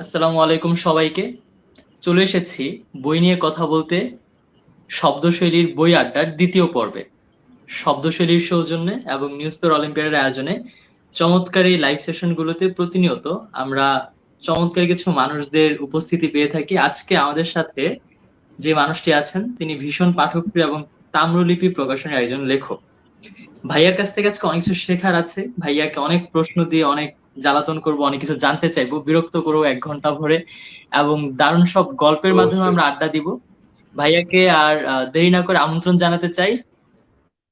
আসসালামু আলাইকুম সবাইকে। চলে এসেছি বই নিয়ে কথা বলতে শব্দশৈলীর বই আড্ডার দ্বিতীয় পর্বে। শব্দশৈলীর সৌজন্যে এবং নিউজ পেপার অলিম্পিয়াডের আয়োজনে চমৎকার এই লাইভ সেশনগুলোতে প্রতিনিয়ত আমরা চমৎকার কিছু মানুষদের উপস্থিতি পেয়ে থাকি। আজকে আমাদের সাথে যে মানুষটি আছেন তিনি ভীষণ পাঠকপ্রিয় এবং তাম্রলিপি প্রকাশনের একজন লেখক। ভাইয়ার কাছ থেকে আজকে অনেক কিছু শেখার আছে। ভাইয়াকে অনেক প্রশ্ন দিয়ে অনেক জ্বালাতন করব, অনেক কিছু জানতে চাইবো, বিরক্ত করবো 1 ঘন্টা ভরে, এবং দারুণ সব গল্পের মাধ্যমে অবশ্যই। আমরা আড্ডা দিব। ভাইয়াকে আর দেরি না করে আমন্ত্রণ জানাতে চাই।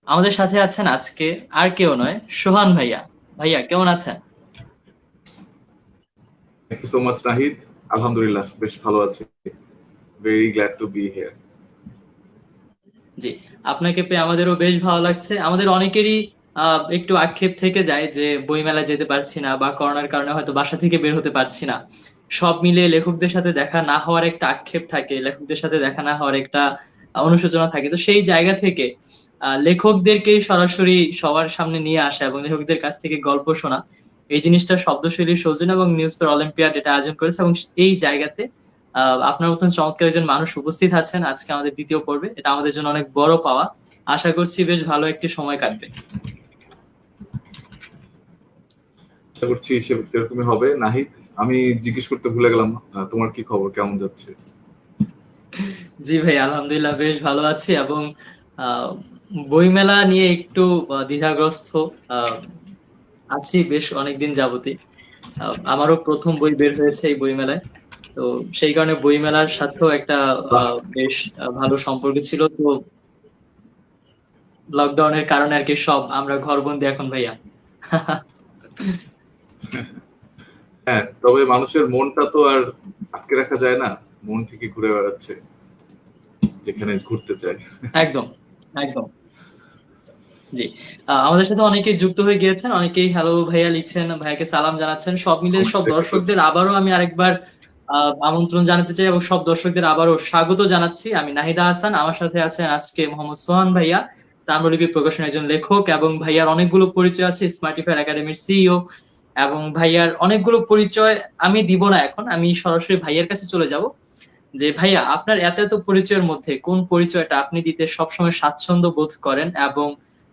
আমাদের সাথে আছেন আজকে আর কেউ নয়, সোহান ভাইয়া। ভাইয়া কেমন আছেন? Thank you so much Nahid. আলহামদুলিল্লাহ বেশ ভালো আছি। Very glad to be here. জি, আপনাকে পেয়ে আমাদেরও বেশ ভালো লাগছে। আমাদের অনেকেরই একটু আক্ষেপ থেকে যায় যে বইমেলায় যেতে পারছি না, বা করোনার কারণে হয়তো বাসা থেকে বের হতে পারছি না। সব মিলিয়ে লেখকদের সাথে দেখা না হওয়ার একটা আক্ষেপ থাকে, লেখকদের সাথে দেখা না হওয়ার একটা অনুশোচনা থাকে। তো সেই জায়গা থেকে লেখকদেরকেই সরাসরি সবার সামনে নিয়ে আসা এবং লেখকদের কাছ থেকে গল্প শোনা, এই জিনিসটা শব্দশৈলীর সৌজন্য এবং নিউজ পেপার অলিম্পিয়াড এটা আয়োজন করেছে। এবং এই জায়গাতে আপনার মতন চমৎকার একজন মানুষ উপস্থিত আছেন আজকে আমাদের দ্বিতীয় পর্বে। এটা আমাদের জন্য অনেক বড় পাওয়া। আশা করছি বেশ ভালো একটি সময় কাটবে। আশা করছি সেরকমই হবে নাহিদ। আমি জিজ্ঞেস করতে ভুলে গেলাম, তোমার কি খবর, কেমন যাচ্ছে? জি ভাই, আলহামদুলিল্লাহ বেশ ভালো আছি। এবং আহ, বইমেলা নিয়ে একটু দ্বিধাগ্রস্ত আহ, আছি বেশ অনেকদিন যাবতই। আমারও প্রথম বই বের হয়েছে এই বইমেলায়। তো সেই কারণে বইমেলার সাথেও একটা বাহ! বেশ ভালো সম্পর্ক ছিল। তো লকডাউনের কারণে আর কি সব আমরা ঘরবন্দি এখন ভাইয়া। হ্যাঁ, তবে মানুষের মনটা তো আর আটকে রাখা যায় না। মন ঠিকই ঘুরে বেড়াচ্ছে যেখানে ঘুরতে চায়। একদম, একদম। জি, আমাদের সাথে অনেকেই যুক্ত হয়ে গিয়েছেন, অনেকেই হ্যালো ভাইয়া লিখছেন, ভাইয়াকে সালাম জানাচ্ছেন। সব মিলে কমেন্ট সব দেখতে পাচ্ছি। দর্শকদের আবারও আমি আরেকবার আমন্ত্রণ জানাতে চাই এবং সব দর্শকদের আবারও স্বাগত জানাচ্ছি। আমি নাহিদা হাসান, আমার সাথে আছেন আজকে মোহাম্মদ সোহান ভাইয়া, তাম্রলিপি প্রকাশনের একজন লেখক। এবং ভাইয়ার অনেকগুলো পরিচয় আছে, স্মার্টিফায়ার একাডেমির সিইও। এবং ভাইয়ার অনেকগুলো পরিচয় আমি দিব না এখন, আমি সরাসরি ভাইয়ার কাছে চলে যাব। যে ভাইয়া, আপনার এত এত পরিচয়ের মধ্যে কোন পরিচয়টা আপনি দিতে সবসময় স্বাচ্ছন্দ্য বোধ করেন, এবং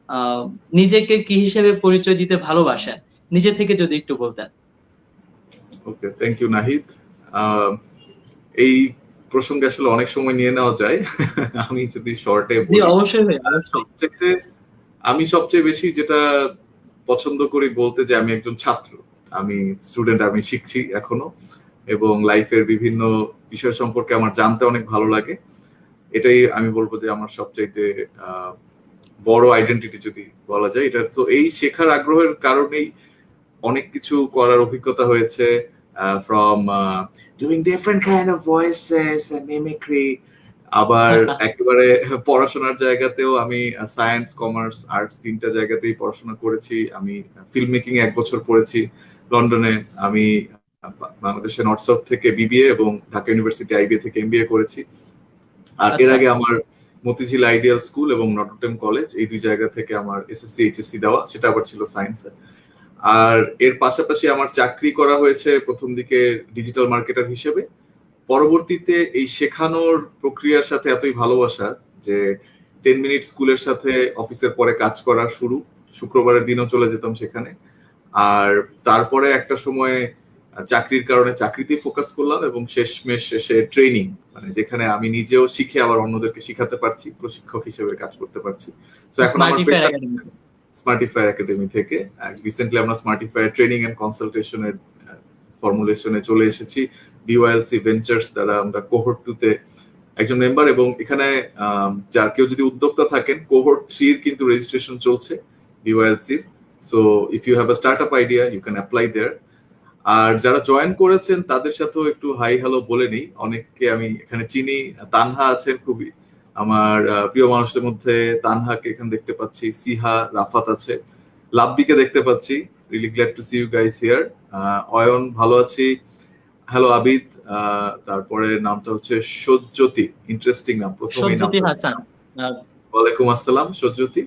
আহ, নিজেকে কি হিসেবে পরিচয় দিতে ভালোবাসেন, নিজে থেকে যদি একটু বলতেন। ওকে, থ্যাংক ইউ নাহিদ। আহ, এই প্রসঙ্গে আসলে অনেক সময় নিয়ে নেওয়া যায়। আমি যদি শর্টে জি বলি, অবশ্যই ভাই, অবশ্যই। সবচেয়ে আমি সবচেয়ে বেশি যেটা পছন্দ করি বলতে, যে আমি একজন ছাত্র, আমি স্টুডেন্ট, আমি শিখছি এখনো, এবং লাইফের বিভিন্ন বিষয় সম্পর্কে আমার জানতে অনেক ভালো লাগে। এটাই আমি বলবো যে আমার সবচাইতে আহ, বড় আইডেন্টিটি যদি বলা যায় এটা। তো এই শেখার আগ্রহের কারণেই অনেক কিছু করার অভিজ্ঞতা হয়েছে, from doing different kind of voices and mimicry. আবার একেবারে পড়াশোনার জায়গাতেও আমি সায়েন্স, কমার্স, আর্টস তিনটা জায়গাতেই পড়াশোনা করেছি। আমি ফিল্ম মেকিং 1 বছর পড়েছি লন্ডনে। আমি বাংলাদেশের নর্থ সাউথ থেকে বিবিএ এবং ঢাকা ইউনিভার্সিটি আইবিএ থেকে এমবিএ করেছি। আর এর আচ্ছা। আগে আমার মতিঝিল আইডিয়াল স্কুল এবং নটরডেম কলেজ, এই দুই জায়গা থেকে আমার এসএসসি এইচএসসি দেওয়া, সেটা আবার ছিল সায়েন্সে। আর এর পাশাপাশি আমার চাকরি করা হয়েছে প্রথম দিকে ডিজিটাল মার্কেটার হিসেবে। পরবর্তীতে এই শেখানোর প্রক্রিয়ার সাথে এতই ভালোবাসা যে 10 মিনিট স্কুলের সাথে অফিসের পরে কাজ করা শুরু। শুক্রবারের দিনও চলে যেতাম সেখানে। আর তারপরে একটা সময় চাকরির কারণে চাকরিতেই ফোকাস করলাম, এবং শেষমেশ শেষে ট্রেনিং, মানে যেখানে আমি নিজেও শিখে আবার অন্যদেরকে শিখাতে পারছি, প্রশিক্ষক হিসেবে কাজ করতে পারছি। তো এখন আমার স্মার্টিফায়ার পেশা একাডেমি। স্মার্টিফায়ার একাডেমি থেকে। রিসেন্টলি আমরা স্মার্টিফায়ার ট্রেনিং এন্ড কনসালটেশনের ফর্মুলেশনে চলে এসেছি। বিওয়াইএলসি ভেঞ্চার্স দ্বারা আমরা কোহর্ট 2 তে একজন মেম্বার, এবং এখানে যার কেউ যদি উদ্যোক্তা থাকেন, কোহর্ট 3 এর কিন্তু রেজিস্ট্রেশন চলছে BYLC. So if you have a startup idea you can apply there. আর যারা জয়েন করেছেন তাদের সাথেও একটু হাই হ্যালো বলে নিই। অনেককে আমি এখানে চিনি। তানহা আছেন, খুবই আমার প্রিয় মানুষদের মধ্যে তানহাকে এখানে দেখতে পাচ্ছি। সিহা, রাফাত আছে, লাব্বিকে দেখতে পাচ্ছি। Really glad to see you guys here. Ayan, ভালো আছি। হ্যালো আবিদ। তারপরে নামটা হচ্ছে সজ্জতি, ইন্টারেস্টিং নাম, প্রথম এই সজ্জতি নামটা হাসান। শুনলাম। ওয়ালাইকুম আসসালাম সজ্জতি,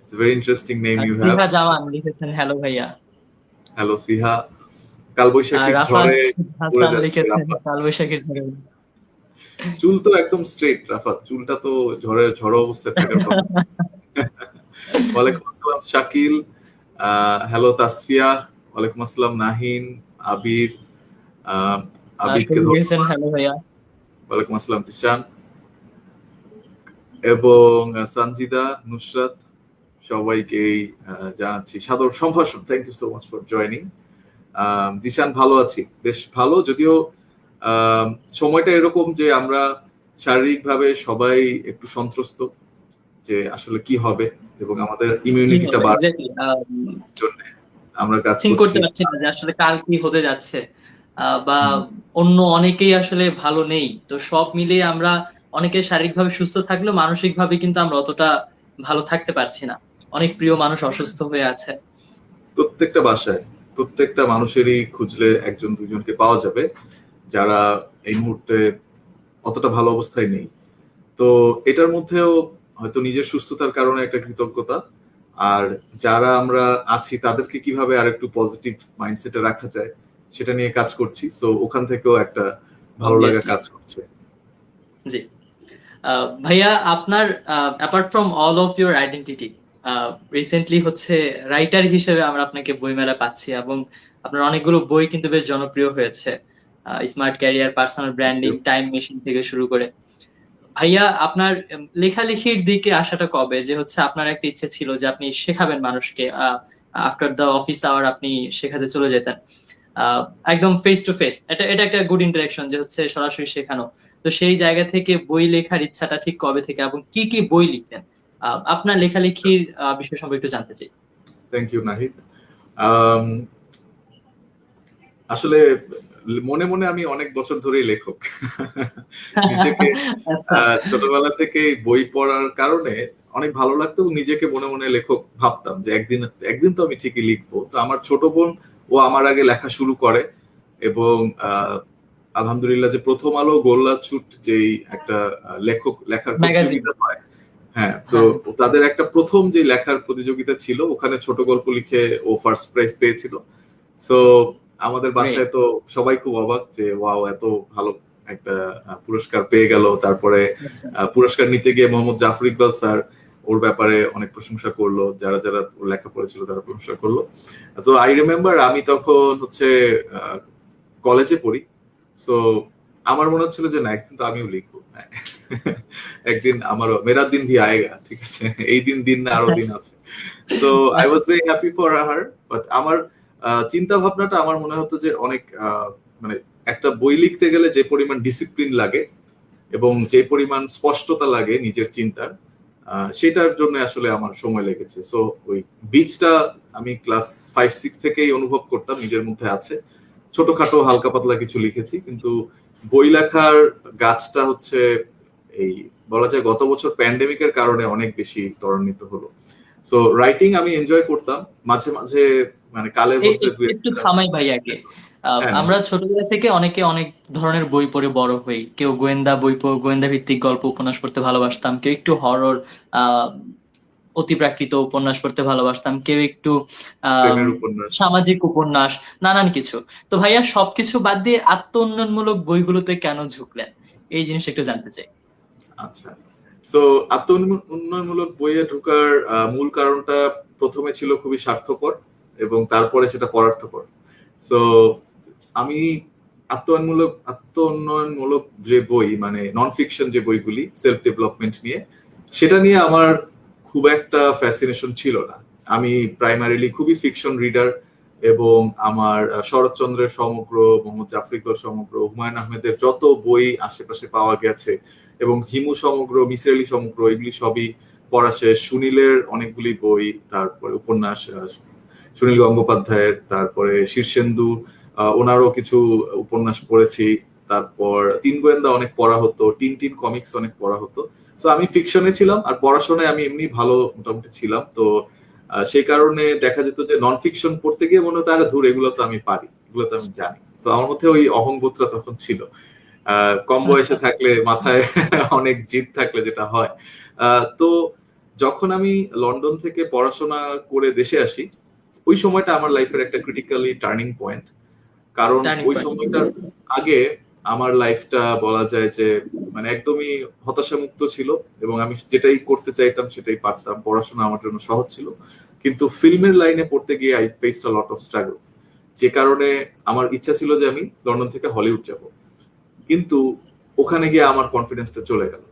it's very interesting name you have. Siha Zaman লিখেছেন হ্যালো ভাইয়া। হ্যালো সিহা। কালবৈশাখীর রাফাত ঝড়ে উড়ে হাসান যাচ্ছে লিখেছেন রাফাত। কালবৈশাখীর ঝড়ে। চুল তো একদম স্ট্রেট রাফাত, চুলটা তো ঝড়ো অবস্থায় থাকার কথা। ওয়ালাইকুম আসসালাম শাকিল, হ্যালো তাসফিয়া, ওয়ালাইকুম আসসালাম নাহিন, আবির, আহ, আবিদকে শুরু লিখেছেন ধন্যবাদ, হ্যালো ভাইয়া। ওয়ালাইকুম আসসালাম জিশান, এবং সঞ্জিদা, নুসরাত, সবাইকেই জানাচ্ছি সাদর সম্ভাষণ। Thank you so much for joining. Zeeshan ভালো আছি, বেশ ভালো, যদিও আহ, সময়টা এরকম যে আমরা শারীরিকভাবে সবাই একটু সন্ত্রস্ত যে আসলে কি হবে, এবং আমাদের কি ইমিউনিটিটা হবে বাড়ানোর এক্স্যাক্টলি, জন্য আমরা কাজ থিঙ্ক করছি। করতে পারছি না যে আসলে কাল কি হতে যাচ্ছে, বা হুম, অন্য অনেকেই আসলে ভালো নেই, তো সব মিলিয়ে আমরা অনেকে শারীরিকভাবে সুস্থ থাকলেও মানসিকভাবে কিন্তু আমরা অতটা ভালো থাকতে পারছি না। অনেক প্রিয় মানুষ অসুস্থ হয়ে আছে। প্রত্যেকটা বাসায় প্রত্যেকটা মানুষেরই খুঁজলে একজন দুইজনকে পাওয়া যাবে যারা এই মুহূর্তে অতটা ভালো অবস্থায় নেই। তো এটার মধ্যেও হয়তো নিজের সুস্থতার কারণে একটা কৃতজ্ঞতা, আর যারা আমরা আছি তাদেরকে কিভাবে আর একটু পজিটিভ মাইন্ডসেটে রাখা যায় সেটা নিয়ে কাজ করছি। সো ওখান থেকেও একটা ভালো লাগা অবভিয়াসলি। কাজ করছে। জি। ভাইয়া আপনার, apart from all of your identity, recently হচ্ছে রাইটার হিসেবে আমরা আপনাকে বইমেলা পাচ্ছি, এবং আপনার অনেকগুলো বই কিন্তু বেশ জনপ্রিয় হয়েছে। Smart career, personal thank branding, you. Time machine থেকে শুরু করে। ভাইয়া আপনার লেখালেখির দিকে আসাটা কবে, যে হচ্ছে আপনার একটা ইচ্ছে ছিল যে আপনি শেখাবেন মানুষকে, আফটার দ্য অফিস আওয়ার আপনি শেখাতে চলে যেতেন, আহ, একদম ফেস টু ফেস, এটা এটা একটা গুড ইন্টারাকশন যে হচ্ছে সরাসরি শেখানো। তো সেই জায়গা থেকে বই লেখার ইচ্ছাটা ঠিক কবে থেকে, এবং কি কি বই লিখতেন? আপনার লেখালেখির বিষয় সম্পর্কে একটু জানতে চাই। Thank you Nahid. আম, আসলে মনে মনে আমি অনেক বছর ধরেই লেখক। নিজেকে আচ্ছা। ছোটবেলা থেকে বই পড়ার কারণে অনেক ভালো লাগতো, এবং নিজেকে মনে মনে লেখক ভাবতাম যে একদিন একদিন তো আমি ঠিকই লিখবো। তো আমার ছোট বোন ও আমার আগে লেখা শুরু করে, এবং আচ্ছা। আলহামদুলিল্লাহ যে প্রথম আলো গোল্লা ছুট যেই একটা লেখক লেখার ম্যাগাজিন। প্রতিযোগিতা হয়, হ্যাঁ, তো হ্যাঁ। তাদের একটা প্রথম যে লেখার প্রতিযোগিতা ছিল ওখানে ছোট গল্প লিখে ও ফার্স্ট প্রাইজ পেয়েছিল। সো আমাদের গ্রেট। বাসায় তো সবাই খুব অবাক যে ওয়াও, এত ভালো একটা পুরস্কার পেয়ে গেল। তারপরে আচ্ছা। পুরস্কার নিতে গিয়ে মোহাম্মদ জাফর ইকবাল স্যার ওর ব্যাপারে অনেক প্রশংসা করলো, যারা যারা ওর লেখা পড়েছিল তারা প্রশংসা করলো। তো আই রিমেম্বার আমি তখন হচ্ছে কলেজে পড়ি। সো আমার মনে হচ্ছিল যে না, একদিন তো আমিও লিখবো। হ্যাঁ। একদিন আমারও মেরা দিন ভি আয়েগা, ঠিক আছে, এই দিন দিন না আরো দিন আছে। So I was very happy for her. But আমার চিন্তা ভাবনাটা আমার মনে হতো যে অনেক মানে একটা বই লিখতে গেলে যে পরিমাণ ডিসিপ্লিন লাগে এবং যে পরিমাণ স্পষ্টতা লাগে নিজের চিন্তার, সেটার জন্য আসলে আমার সময় লেগেছে। সো ওই বীজটা আমি ক্লাস 5-6 থেকেই অনুভব করতাম নিজের মধ্যে আছে। ছোটখাটো হালকা পাতলা কিছু লিখেছি, কিন্তু বই লেখার গাছটা হচ্ছে এই বলা যায় গত বছর প্যান্ডেমিকের কারণে অনেক বেশি ত্বরান্বিত হলো। সো রাইটিং আমি এনজয় করতাম মাঝে মাঝে, মানে কালের মধ্যে দু একটু একটা। থামাই ভাইয়াকে। হ্যাঁ না, আমরা ছোটবেলা থেকে অনেকে অনেক ধরনের বই পড়ে বড় হই। কেউ গোয়েন্দা বই গোয়েন্দা ভিত্তিক গল্প উপন্যাস পড়তে ভালোবাসতাম, কেউ একটু হরর, আহ অতিপ্রাকৃত উপন্যাস পড়তে ভালোবাসতাম, কেউ একটু আহ প্রেমের উপন্যাস। সামাজিক উপন্যাস, নানান কিছু। তো ভাইয়া সবকিছু বাদ দিয়ে আত্ম উন্নয়নমূলক বইগুলোতে কেন ঝুঁকলেন, এই জিনিসটা একটু জানতে চাই। আচ্ছা, সো আত্ম উন্নয়নমূলক বইয়ে ঢোকার মূল কারণটা প্রথমে ছিল খুবই স্বার্থপর, এবং তারপরে সেটা পরার্থপর। সো আমি আত্ম উন্নয়নমূলক যে বই, মানে নন ফিকশন যে বইগুলি সেলফ ডেভেলপমেন্ট নিয়ে, সেটা নিয়ে আমার খুব একটা ফ্যাসিনেশন ছিল না। আমি প্রাইমারিলি খুবই ফিকশন রিডার, এবং আমার শরৎচন্দ্রের সমগ্র, মোহাম্মদ জাফর ইকবাল সমগ্র, হুমায়ুন আহমেদের যত বই আশেপাশে পাওয়া গেছে, এবং হিমু সমগ্র, মিসির আলী সমগ্র, এগুলি সবই পড়া শেষ। সুনীলের অনেকগুলি বই, তারপরে উপন্যাস, সুনীল গঙ্গোপাধ্যায়ের, তারপরে শীর্ষেন্দু, ওনারও কিছু উপন্যাস পড়েছি। তারপর তিন গোয়েন্দা অনেক পড়া হতো, টিন কমিক্স অনেক পড়া হতো। তো আমি ফিকশনে ছিলাম, আর পড়াশোনায় আমি এমনি ভালো মোটামুটি ছিলাম। তো সেই কারণে দেখা যেত যে নন ফিকশন পড়তে গিয়ে মনে হতো আরে ধুর, এগুলো তো আমি পারি, এগুলো তো আমি জানি। তো আমার মধ্যে ওই অহংবোধটা তখন ছিল। কম বয়সে থাকলে মাথায় অনেক জিদ থাকলে যেটা হয়। তো যখন আমি লন্ডন থেকে পড়াশোনা করে দেশে আসি, ওই সময়টা আমার লাইফের একটা ক্রিটিক্যালি টার্নিং পয়েন্ট। কারণ টার্নিং ওই পয়েন্ট। সময়টার আগে আমার লাইফটা বলা যায় যে মানে একদমই হতাশামুক্ত ছিল, এবং আমি যেটাই করতে চাইতাম সেটাই পারতাম, পড়াশোনা আমার জন্য সহজ ছিল। কিন্তু ফিল্মের লাইনে পড়তে গিয়ে I faced a lot of struggles, যে কারণে আমার ইচ্ছা ছিল যে আমি লন্ডন থেকে হলিউড যাব, কিন্তু ওখানে গিয়ে আমার কনফিডেন্সটা চলে গেল।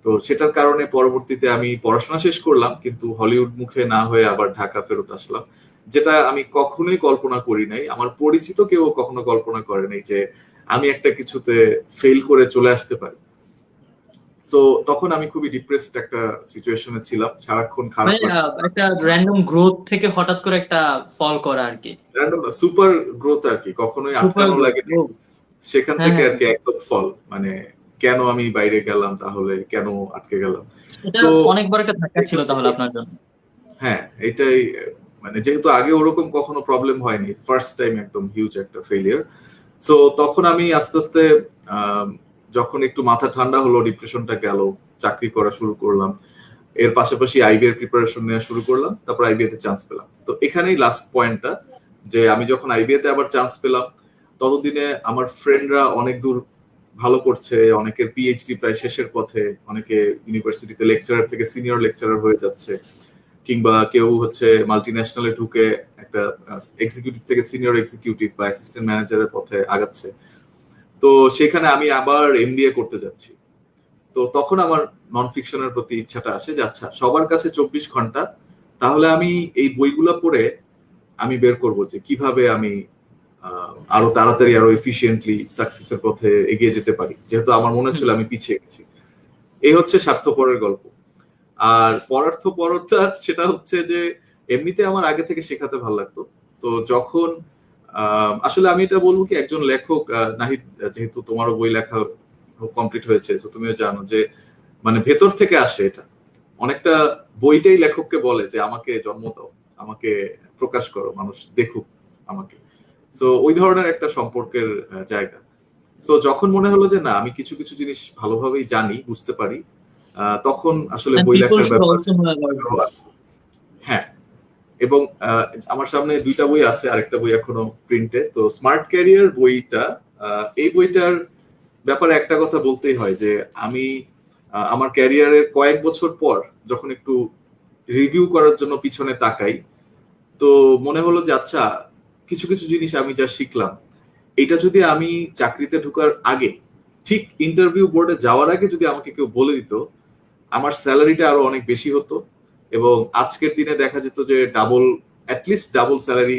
তো সেটার কারণে পরবর্তীতে আমি পড়াশোনা শেষ করলাম, কিন্তু হলিউড মুখে না হয়ে আবার ঢাকা ফেরত আসলাম, যেটা আমি কখনোই কল্পনা করি নাই, আমার পরিচিত কেউ কখনো কল্পনা করে নাই যে আমি একটা কিছুতে ফেল করে চলে আসতে পারি। তো তখন আমি খুবই ডিপ্রেসড একটা সিচুয়েশনে ছিলাম, সারাক্ষণ খারাপ মানে লাগতো। একটা র্যান্ডম গ্রোথ থেকে হঠাৎ করে একটা ফল করা আর কি, সুপার গ্রোথ আর কি, কখনোই সুপার আটকানো গ্রোথ। লাগেনি। সেখান হ্যাঁ থেকে হ্যাঁ আর কি একদম ফল, মানে কেন আমি বাইরে গেলাম, তাহলে কেন আটকে গেলাম। এটা তো অনেক বড় একটা ধাক্কা ছিল তাহলে আপনার জন্য। হ্যাঁ, এটাই, মানে যেহেতু আগে ওরকম কখনো প্রবলেম হয়নি, ফার্স্ট টাইম একদম হিউজ একটা ফেলিয়ার। সো তখন আমি আস্তে আস্তে আম, যখন একটু মাথা ঠান্ডা হলো, ডিপ্রেশনটা গেল, চাকরি করা শুরু করলাম, এর পাশাপাশি আইবি এর প্রিপারেশন নেওয়া শুরু করলাম, তারপর আইবিএ তে চান্স পেলাম। তো এখানেই লাস্ট পয়েন্টটা, যে আমি যখন আইবিএ তে আবার চান্স পেলাম, ততদিনে আমার ফ্রেন্ডরা অনেক দূর ভালো করছে, অনেকের পিএইচডি প্রায় শেষের পথে, অনেকে ইউনিভার্সিটিতে লেকচারার থেকে সিনিয়র লেকচারার হয়ে যাচ্ছে, কিংবা কেউ হচ্ছে মাল্টি ন্যাশনালে ঢুকে একটা এক্সিকিউটিভ থেকে সিনিয়র এক্সিকিউটিভ বা অ্যাসিস্ট্যান্ট ম্যানেজারের পথে আগাচ্ছে। তো সেখানে আমি আবার এমবিএ করতে যাচ্ছি। তো তখন আমার নন ফিকশনের প্রতি ইচ্ছাটা আসে যে আচ্ছা, সবার কাছে 24 ঘন্টা, তাহলে আমি এই বইগুলো পড়ে আমি বের করব যে কিভাবে আমি আরো তাড়াতাড়ি আরো এফিশিয়েন্টলি সাকসেসের পথে এগিয়ে যেতে পারি, যেহেতু আমার মনে হচ্ছিল আমি পিছিয়ে গেছি। এই হচ্ছে স্বার্থপরের গল্প। আর পরার্থপরতা সেটা হচ্ছে যে এমনিতে আমার আগে থেকে শেখাতে ভালো লাগতো। তো যখন আসলে আমি এটা বলবো কি, একজন লেখক, নাহিদ, যেহেতু তোমারও বই লেখা কমপ্লিট হয়েছে, তো তুমিও জানো যে মানে ভেতর থেকে আসে এটা অনেকটা। বইটাই লেখককে বলে যে আমাকে জন্ম দাও, আমাকে প্রকাশ করো, মানুষ দেখুক আমাকে। তো ওই ধরনের একটা সম্পর্কের জায়গা। তো যখন মনে হলো যে না, আমি কিছু কিছু জিনিস ভালোভাবেই জানি, বুঝতে পারি, তখন আসলে And বই people লেখার should ব্যাপার। also know about this. হ্যাঁ, এবং আমার সামনে 2টা বই আছে, আরেকটা বই এখনো প্রিন্টে। তো স্মার্ট ক্যারিয়ার বইটা, এই বইটার ব্যাপারে একটা কথা বলতেই হয় যে আমি আমার ক্যারিয়ারের কয়েক বছর পর যখন একটু রিভিউ করার জন্য পিছনে তাকাই, তো মনে হলো যে আচ্ছা, কিছু কিছু জিনিস আমি যা শিখলাম, এটা যদি আমি চাকরিতে ঢোকার আগে, ঠিক ইন্টারভিউ বোর্ডে যাওয়ার আগে যদি আমাকে কেউ বলে দিত, আমার স্যালারিটা আরো অনেক বেশি হতো, এবং আজকের দিনে দেখা যেত যে ডাবল, অ্যাটলিস্ট ডাবল স্যালারি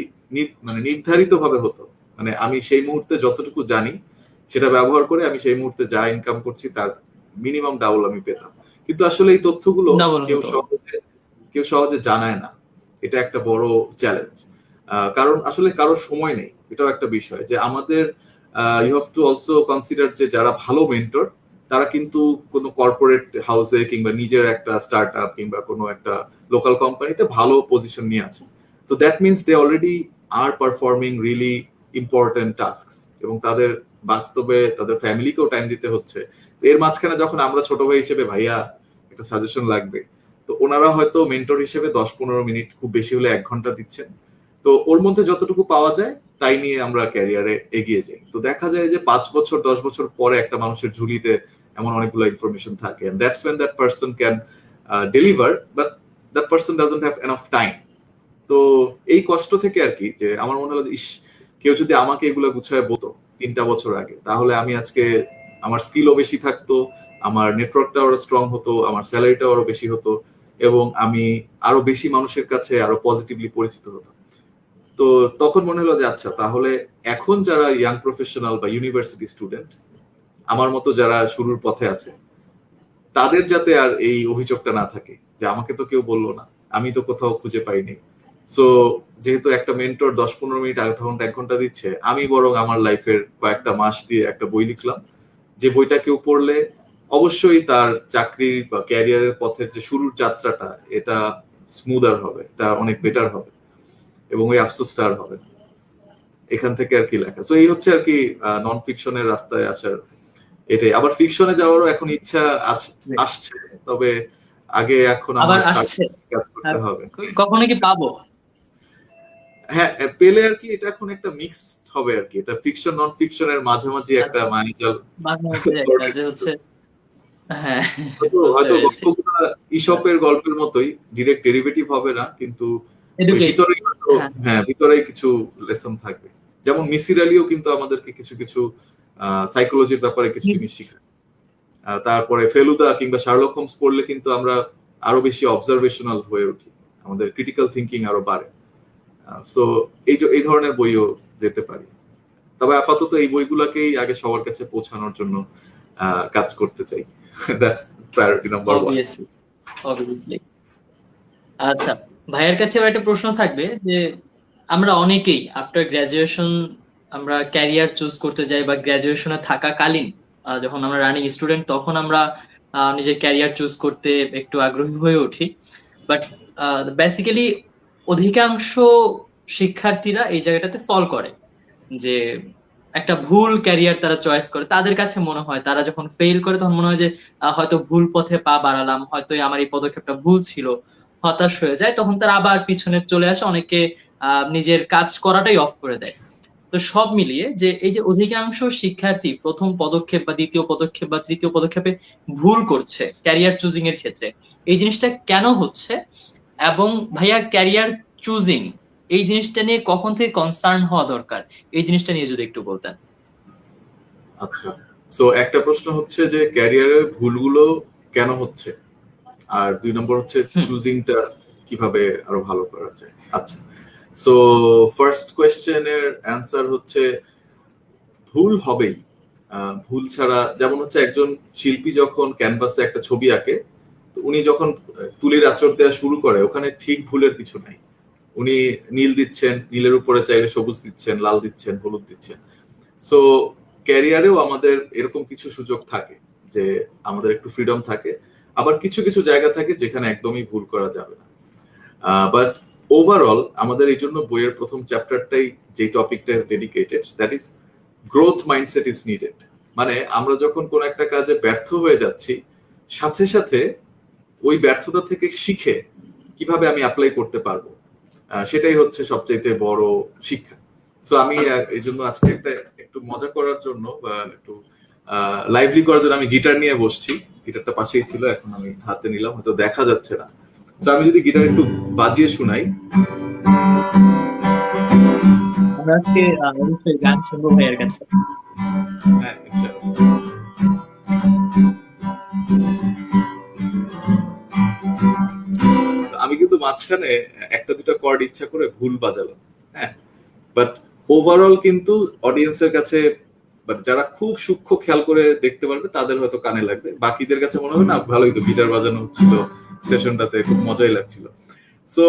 মানে নির্ধারিত ভাবে হতো। মানে আমি সেই মুহূর্তে যতটুকু জানি সেটা ব্যবহার করে আমি সেই মুহূর্তে যা ইনকাম করছি তার মিনিমাম ডাবল আমি পেতাম। কিন্তু আসলে এই তথ্যগুলো ডাবল কেউ হতো। সহজে কেউ সহজে জানায় না। এটা একটা বড় চ্যালেঞ্জ, কারণ আসলে কারোর সময় নেই। এটাও একটা বিষয় যে আমাদের you have to also consider যে যারা ভালো মেন্টর, তারা কিন্তু কোনো কর্পোরেট হাউসে কিংবা নিজের একটা স্টার্ট আপ কিংবা কোনো একটা লোকাল কোম্পানিতে ভালো পজিশন নিয়ে আছে। তো that means they already are performing really important task, এবং তাদের বাস্তবে তাদের ফ্যামিলিকেও টাইম দিতে হচ্ছে। তো এর মাঝখানে যখন আমরা ছোট ভাই হিসেবে ভাইয়া একটা সাজেশন লাগবে, তো ওনারা হয়তো মেন্টর হিসেবে 10-15 মিনিট, খুব বেশি হলে 1 ঘন্টা দিচ্ছেন। তো ওর মধ্যে যতটুকু পাওয়া যায় তাই নিয়ে আমরা ক্যারিয়ারে এগিয়ে যাই। তো দেখা যায় যে 5 বছর 10 বছর পরে একটা মানুষের ঝুলিতে এমন অনেকগুলো ইনফরমেশন থাকে, and that's when that person can deliver, but that person doesn't have enough time. তো এই কষ্ট থেকে আর কি, যে আমার মনে হলো যে ইস, কেউ যদি আমাকে এগুলো গুছায় বলতো 3টা বছর আগে, তাহলে আমি আজকে, আমার স্কিলও বেশি থাকতো, আমার নেটওয়ার্কটাও আরো স্ট্রং হতো, আমার স্যালারিটাও আরো বেশি হতো, এবং আমি আরো বেশি মানুষের কাছে আরো পজিটিভলি পরিচিত হতাম। তো তখন মনে হলো যে আচ্ছা, তাহলে এখন যারা ইয়াং প্রফেশনাল বা ইউনিভার্সিটি স্টুডেন্ট, আমার মতো যারা শুরুর পথে আছে, তাদের যাতে আর এই অভিযোগটা না থাকে যে আমাকে তো কেউ বললো না, আমি তো কোথাও খুঁজে পাইনি। সো যেহেতু একটা মেন্টর 10-15 মিনিট, আধা ঘন্টা, 1 ঘন্টা দিচ্ছে, আমি বরং আমার লাইফের কয়েকটা মাস দিয়ে একটা বই লিখলাম, যে বইটা কেউ পড়লে অবশ্যই তার চাকরি বা ক্যারিয়ারের পথের যে শুরুর যাত্রাটা, এটা স্মুদার হবে, এটা অনেক বেটার হবে, এবং ওই আফসোসটা আর হবে না। এখান থেকে আর কি লেখা। সো এই হচ্ছে আর কি নন ফিকশনের রাস্তায় আসার এটাই। আবার ফিকশনে যাওয়ারও এখন ইচ্ছা আসছে, তবে আগে এখন আবার আমার আসছে, কাজ করতে হবে। কখনো কি পাবো? হ্যাঁ, পেলে আর কি এটা এখন একটা মিক্স হবে আর কি, এটা ফিকশন নন ফিকশনের মাঝামাঝি একটা আচ্ছা, মায়াজাল মাঝে মাঝে একটা যে হচ্ছে, হ্যাঁ, হয়তো বুঝতে হয়তো পেরেছি। গল্পগুলা ইসপের গল্পের মতোই ডিরেক্ট ডেরিভেটিভ হবে না, কিন্তু ওই এডুকেটিভ। ভিতরেই হয়তো, হ্যাঁ, হ্যাঁ ভিতরেই কিছু লেসন থাকবে। যেমন মিসির আলীও কিন্তু আমাদেরকে কিছু কিছু সাইকোলজির ব্যাপারে কিছু জিনিস শিখায়। তারপরে ফেলুদা কিংবা শার্লক হোমস পড়লে কিন্তু আমরা আরো বেশি অবজারভেশনাল হয়ে উঠি, আমাদের ক্রিটিক্যাল থিঙ্কিং আরো বাড়ে। সো এই ধরনের বইও যেতে পারি। তবে আপাতত এই বইগুলাকেই আগে সবার কাছে পৌঁছানোর জন্য কাজ করতে চাই। That's priority number 1। Obviously, obviously. আচ্ছা, ভাইয়ের কাছে আবার একটা প্রশ্ন থাকবে যে আমরা অনেকেই আফটার গ্রাজুয়েশন আমরা ক্যারিয়ার চুজ করতে যাই, বা গ্রাজুয়েশনে থাকাকালীন যখন আমরা রানিং স্টুডেন্ট তখন আমরা নিজের ক্যারিয়ার চুজ করতে একটু আগ্রহী হয়ে উঠি। বাট বেসিক্যালি অধিকাংশ শিক্ষার্থীরা এই জায়গাটাতে ফল করে, যে একটা ভুল ক্যারিয়ার তারা চয়েস করে। তাদের কাছে মনে হয় তারা যখন ফেল করে তখন মনে হয় যে হয়তো ভুল পথে পা বাড়ালাম, হয়তো আমার এই পদক্ষেপটা ভুল ছিল, হতাশ হয়ে যায়। তখন তারা আবার পিছনে চলে আসে, অনেকে নিজের কাজ করাটাই অফ করে দেয়। তো সব মিলিয়ে যে এই যে অধিকাংশ শিক্ষার্থী প্রথম পদক্ষেপ বা দ্বিতীয় পদক্ষেপ বা তৃতীয় পদক্ষেপে ভুল করছে ক্যারিয়ার চুজিং এর ক্ষেত্রে, এই জিনিসটা কেন হচ্ছে? এবং ভাইয়া ক্যারিয়ার চুজিং এই জিনিসটা নিয়ে কখন থেকে কনসার্ন হওয়া দরকার, এই জিনিসটা নিয়ে যদি একটু বলতেন। আচ্ছা, সো একটা প্রশ্ন হচ্ছে যে ক্যারিয়ারে ভুলগুলো কেন হচ্ছে, আর 2 নম্বর হচ্ছে হুম। চুজিংটা কিভাবে আরো ভালো করা যায়। আচ্ছা, সো ফার্স্ট কোয়েশ্চেনের অ্যান্সার হচ্ছে ভুল হবেই। ভুল ছাড়া, যেমন হচ্ছে একজন শিল্পী যখন ক্যানভাসে একটা ছবি আঁকে, তো উনি যখন তুলির আঁচড় দেওয়া শুরু করে ওখানে ঠিক ভুলের কিছু নাই। উনি নীল দিচ্ছেন, নীলের উপরে চাইলে সবুজ দিচ্ছেন, লাল দিচ্ছেন, হলুদ দিচ্ছেন। সো ক্যারিয়ারেও আমাদের এরকম কিছু সুযোগ থাকে যে আমাদের একটু ফ্রিডম থাকে, আবার কিছু কিছু জায়গা থাকে যেখানে একদমই ভুল করা যাবে না। বাট ওভারঅল আমাদের এই জন্য বইয়ের প্রথম চ্যাপ্টারটাই যে টপিকটা dedicated, that is growth mindset is needed. মানে আমরা যখন কোন একটা কাজে ব্যর্থ হয়ে যাচ্ছি, সাথে সাথে ওই ব্যর্থতা থেকে শিখে কিভাবে আমি অ্যাপ্লাই করতে পারবো, সেটাই হচ্ছে সবচাইতে বড় শিক্ষা। সো আমি এই জন্য আজকে একটু মজা করার জন্য বা একটু লাইভলি করার জন্য আমি গিটার নিয়ে বসছি। গিটারটা পাশেই ছিল, এখন আমি হাতে নিলাম, হয়তো দেখা যাচ্ছে না। তো আমি যদি গিটার একটু বাজিয়ে শোনাই। আমরা আজকে অবশ্যই গান শুনবো ভাইয়ের কাছে। হ্যাঁ, ইনশাআল্লাহ। আমি কিন্তু মাঝখানে একটা দুটো কর্ড ইচ্ছা করে ভুল বাজালাম, হ্যাঁ, বাট ওভারঅল কিন্তু অডিয়েন্সের কাছে, যারা খুব সূক্ষ্ম খেয়াল করে দেখতে পারবে তাদের হয়তো কানে লাগবে, বাকিদের কাছে মনে হবে না ভালোই তো গিটার বাজানো হচ্ছিল, সেশনটাতে খুব মজাই লাগছিল। সো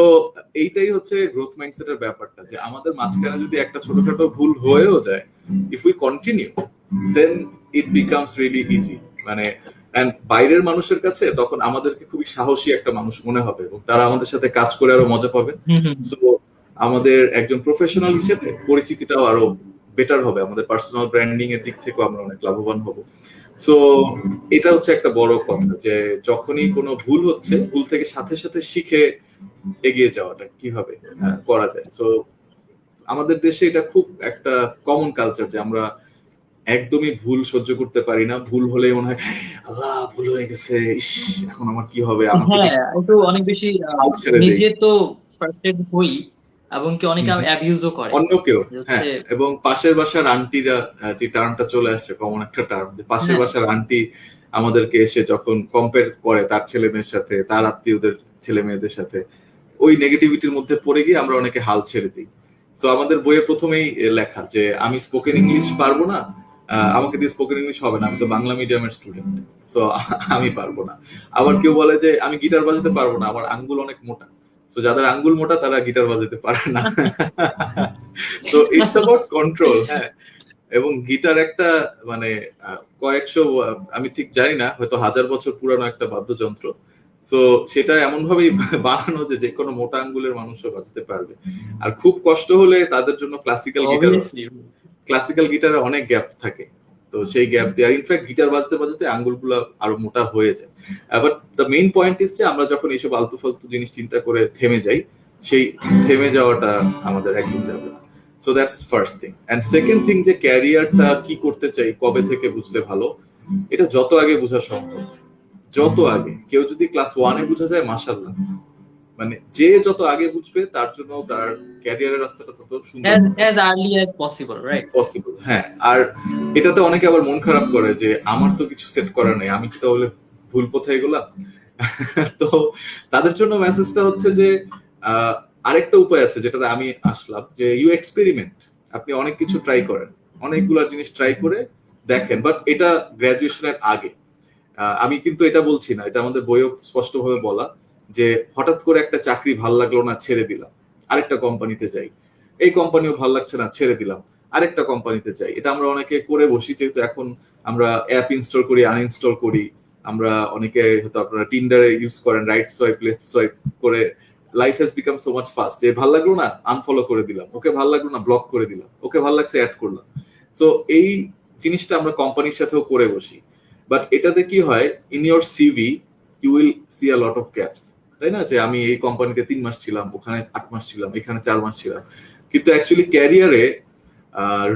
এইটাই হচ্ছে গ্রোথ মাইন্ডসেটের ব্যাপারটা, যে আমাদের মাঝখানে যদি একটা ছোটখাটো ভুল হয়েও যায়, if we continue then it becomes really easy. মানে এন্ড বাইরের মানুষের কাছে তখন আমাদেরকে খুবই সাহসী একটা মানুষ মনে হবে, এবং তারা আমাদের সাথে কাজ করে আরো মজা পাবে। সো আমাদের একজন প্রফেশনাল হিসেবে পরিচিতিটাও আরো বেটার হবে, আমাদের পার্সোনাল ব্র্যান্ডিং এর দিক থেকেও আমরা অনেক লাভবান হব। সো এটা হচ্ছে একটা বড় কথা, যে যখনই কোনো ভুল হচ্ছে, ভুল থেকে সাথে সাথে শিখে এগিয়ে যাওয়াটা কিভাবে করা যায়। সো আমাদের দেশে এটা খুব একটা কমন কালচার যে আমরা একদমই ভুল সহ্য করতে পারি না। ভুল হলে মনে হয় আল্লাহ ভুল হয়ে গেছে, ইস এখন আমার কি হবে, আমাকে হ্যাঁ, একটু অনেক বেশি হাল ছেড়ে দেই। নিজে তো ফার্স্টেড হই, এবং কি অনেকে অ্যাবিউজও করে অন্য কেউ, যে হ্যাঁ, হচ্ছে। এবং পাশের বাসার আন্টিরা, যে টার্মটা চলে আসছে কমন একটা টার্ম, যে পাশের হ্যাঁ, বাসার আন্টি আমাদেরকে এসে যখন কম্পেয়ার করে তার ছেলে মেয়ের সাথে, তার আত্মীয়দের ছেলে মেয়েদের সাথে, ওই নেগেটিভিটির মধ্যে পড়ে গিয়ে আমরা অনেকে হাল ছেড়ে দিই। তো আমাদের বইয়ের প্রথমেই লেখা যে আমি স্পোকেন ইংলিশ পারবো না, আমাকে দিয়ে স্পোকেন ইংলিশ হবে না, আমি তো বাংলা মিডিয়ামের স্টুডেন্ট, সো আমি পারবো না। আবার কেউ বলে যে আমি গিটার বাজাতে পারবো না, আমার আঙ্গুল অনেক মোটা। তো যাদের আঙ্গুল মোটা তারা গিটার বাজাতে পারে না। সো ইটস অ্যাবাউট কন্ট্রোল, হ্যাঁ। এবং গিটার একটা মানে কয়েকশো, আমি ঠিক জানি না, হয়তো 1000 বছর পুরানো একটা বাদ্যযন্ত্র। তো সেটা এমন ভাবেই বানানো যে কোনো মোটা আঙ্গুলের মানুষও বাজাতে পারবে। আর খুব কষ্ট হলে তাদের জন্য ক্লাসিক্যাল গিটার আছে। অবভিয়াসলি। ক্লাসিক্যাল গিটারে অনেক গ্যাপ থাকে, তো সেই গ্যাপ দিয়ে, আর ইনফ্যাক্ট গিটার বাজতে বাজতে আঙ্গুলগুলো আরো মোটা হয়ে যায়। But the main point is যে আমরা যখন এইসব আলতু ফালতু জিনিস চিন্তা করে থেমে যাই, সেই থেমে যাওয়াটা আমাদের একদম যাবে না। So that's first thing. And second thing, যে ক্যারিয়ারটা কি করতে চাই কবে থেকে বুঝলে ভালো, এটা যত আগে বোঝা সম্ভব, যত আগে। কেউ যদি ক্লাস 1-এ বুঝা যায়, মাশাআল্লাহ, মানে যে যত আগে বুঝবে তার জন্য তার ক্যারিয়ারের রাস্তাটা তত সুন্দর as early as possible, right? Possible. হ্যাঁ, আর এটাতে অনেকে আবার মন খারাপ করে যে আমার তো কিছু সেট করা নেই, আমি কি তাহলে ভুল পথে গেলাম? তো তাদের জন্য মেসেজটা হচ্ছে যে আরেকটা উপায় আছে যেটাতে আমি আসলাম, যে ইউ এক্সপেরিমেন্ট। আপনি অনেক কিছু ট্রাই করেন, অনেকগুলা জিনিস ট্রাই করে দেখেন, বাট এটা গ্রাজুয়েশনের আগে। আমি কিন্তু এটা বলছি না, এটা আমাদের বইও স্পষ্টভাবে বলা, যে হঠাৎ করে একটা চাকরি ভাল লাগলো না, ছেড়ে দিলাম, আরেকটা কোম্পানিতে যাই, এই কোম্পানিও ভাল লাগছে না, ছেড়ে দিলাম, আরেকটা কোম্পানিতে যাই। এটা আমরা অনেকে করে বসি, যেহেতু এখন আমরা অ্যাপ ইনস্টল করি, আনইনস্টল করি। আমরা অনেকে হয়তো আপনারা টিন্ডারে ইউজ করেন, রাইট সোয়াইপ লেফট সোয়াইপ করে। Life has become so much fast. যে ভাল লাগলো না, আনফলো করে দিলাম, ওকে ভাল লাগলো না, ব্লক করে দিলাম, ওকে ভাল লাগছে, অ্যাড করলাম। সো এই জিনিসটা আমরা কোম্পানির সাথেও করে বসি। বাট এটাতে কি হয়, in your CV you will see a lot of gaps, তাই না? যে আমি এই কোম্পানিতে 3 মাস ছিলাম, ওখানে 8 মাস ছিলাম, এখানে 4 মাস ছিলাম। কিন্তু অ্যাকচুয়ালি ক্যারিয়ারে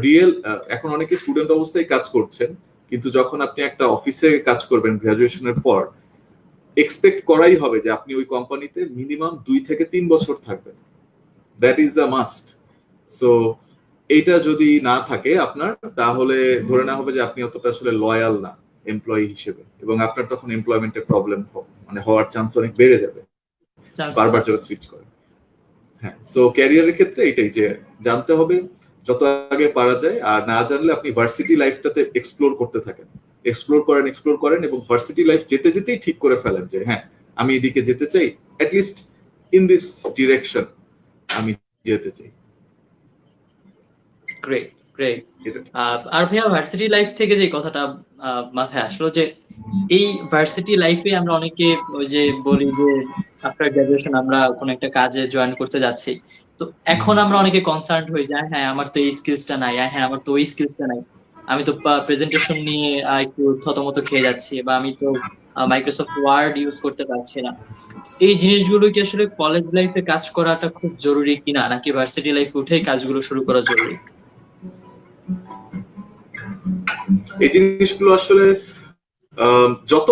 রিয়েল, এখন অনেকে স্টুডেন্ট অবস্থায় কাজ করছেন, কিন্তু যখন আপনি একটা অফিসে কাজ করবেন গ্রাজুয়েশনের পর, এক্সপেক্ট করাই হবে যে আপনি ওই কোম্পানিতে মিনিমাম 2 থেকে 3 বছর থাকবেন। That is a must. So এইটা যদি না থাকে আপনার, তাহলে ধরে নেওয়া হবে যে আপনি অতটা আসলে লয়াল না এমপ্লয়ি হিসেবে, এবং আপনার তখন এমপ্লয়মেন্টের প্রবলেম মানে হওয়ার চান্স অনেক বেড়ে যাবে বারবার যারা সুইচ করে। হ্যাঁ, সো ক্যারিয়ারের ক্ষেত্রে এটাই, যে জানতে হবে যত আগে পারা যায়। আর না জানলে আপনি ভার্সিটি লাইফটাতে এক্সপ্লোর করতে থাকেন, এক্সপ্লোর করেন, এবং ভার্সিটি লাইফ যেতে যেতেই ঠিক করে ফেলেন যে হ্যাঁ, আমি এদিকে যেতে চাই, অ্যাটলিস্ট ইন দিস ডিরেকশন আমি যেতে চাই। Great, great. আর ভাইয়া, ভার্সিটি লাইফ থেকে যে কথাটা মাথায় আসলো, যে এই ভার্সিটি লাইফে আমরা অনেকে ওই যে বলি যে আফটার গ্রাজুয়েশন আমরা কোন একটা কাজে জয়েন করতে যাচ্ছি, তো এখন আমরা অনেকে কনসার্ন হয়ে যায়, হ্যাঁ আমার তো এই স্কিলসটা নাই, হ্যাঁ আমার তো ওই স্কিলসটা নাই, আমি তো প্রেজেন্টেশন নিয়ে একটু থতমত খেয়ে যাচ্ছি, বা আমি তো মাইক্রোসফট ওয়ার্ড ইউজ করতে পারছি না। এই জিনিসগুলো কি আসলে কলেজ লাইফে কাজ করাটা খুব জরুরি কিনা, নাকি ভার্সিটি লাইফে উঠেই কাজগুলো শুরু করা জরুরি? এই জিনিসগুলো আসলে যত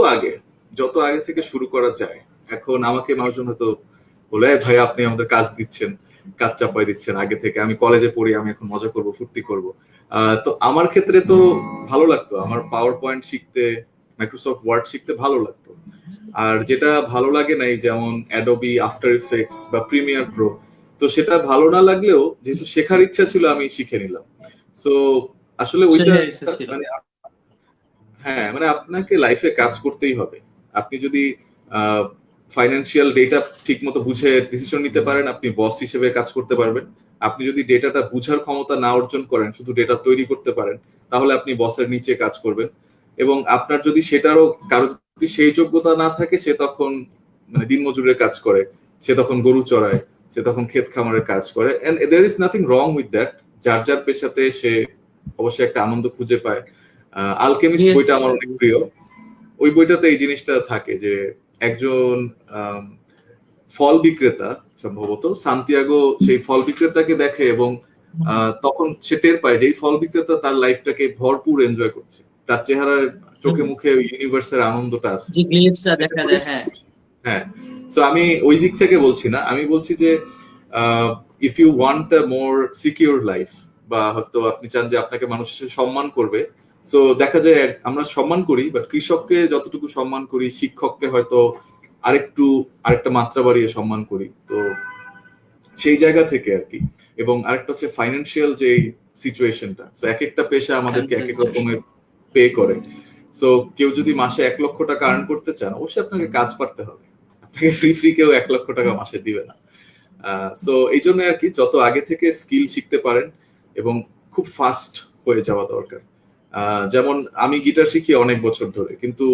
আগে থেকে শুরু করা যায়। এখন আমাকে মানুষজন হয়তো বলে, ভাই আপনি আমাদের কাজ দিচ্ছেন, কাজ চাপাই দিচ্ছেন আগে থেকে, আমি কলেজে পড়ি, আমি এখন মজা করব, ফুর্তি করব। তো আমার ক্ষেত্রে তো ভালো লাগতো, আমার পাওয়ার পয়েন্ট শিখতে, মাইক্রোসফট ওয়ার্ড শিখতে ভালো লাগতো। আর যেটা ভালো লাগে নাই, যেমন অ্যাডোবি আফটার ইফেক্টস বা প্রিমিয়ার প্রো, তো সেটা ভালো না লাগলেও যেহেতু শেখার ইচ্ছা ছিল, আমি শিখে নিলাম। সো আসলে ওইটা মানে, হ্যাঁ মানে আপনাকে লাইফে কাজ করতেই হবে। আপনি যদি ফাইন্যান্সিয়াল ডেটা ঠিক মতো বুঝে ডিসিশন নিতে পারেন, আপনি বস হিসেবে কাজ করতে পারবেন। আপনি যদি ডেটাটা বুঝার ক্ষমতা না অর্জন করেন, শুধু ডেটা তৈরি করতে পারেন, তাহলে আপনি বসের নিচে কাজ করবেন। এবং আপনার যদি সেটারও কারো যদি সেই যোগ্যতা না থাকে, সে তখন মানে দিনমজুরের কাজ করে, সে তখন গরু চড়ায়, সে তখন ক্ষেত খামারের কাজ করে। And there is nothing wrong with that. যার যার পেশাতে সে অবশ্যই একটা আনন্দ খুঁজে পায়। আলকেমিস্ট বইটা আমার অনেক প্রিয়। ওই বইটাতে এই জিনিসটা থাকে যে একজন ফল বিক্রেতা, সম্ভবত সান্তিয়াগো, সেই ফল বিক্রেতাকে দেখে, এবং তখন সে টের পায় যে এই ফল বিক্রেতা তার লাইফটাকে ভরপুর এনজয় করছে, তার চেহারার চোখে মুখে ইউনিভার্সের আনন্দটা আছে, যে গ্লিচটা দেখা যায়। হ্যাঁ। সো আমি ওই দিক থেকে বলছি না, আমি বলছি যে if you want a more secure life, বা হয়তো আপনি চান যে আপনাকে মানুষ সম্মান করবে, সো দেখা যায় আমরা সম্মান করি, বাট কৃষককে যতটুকু সম্মান করি, শিক্ষককে হয়তো আরেকটা মাত্রা বাড়িয়ে সম্মান করি। তো সেই জায়গা থেকে আর কি। এবং আরেকটা হচ্ছে ফাইন্যান্সিয়াল যে সিচুয়েশনটা, সো এক একটা পেশা আমাদেরকে এক এক রকমের পে করে। সো কেউ যদি মাসে 1 লক্ষ টাকা আর্ন করতে চান, অবশ্যই আপনাকে কাজ পারতে হবে, আপনাকে ফ্রি কেউ 1 লক্ষ টাকা মাসে দিবে না। সো এই জন্য আর কি, যত আগে থেকে স্কিল শিখতে পারেন, এবং খুব ফাস্ট হয়ে যাওয়া দরকার। যেমন আমি গিটার শিখি অনেক বছর ধরে, কিন্তু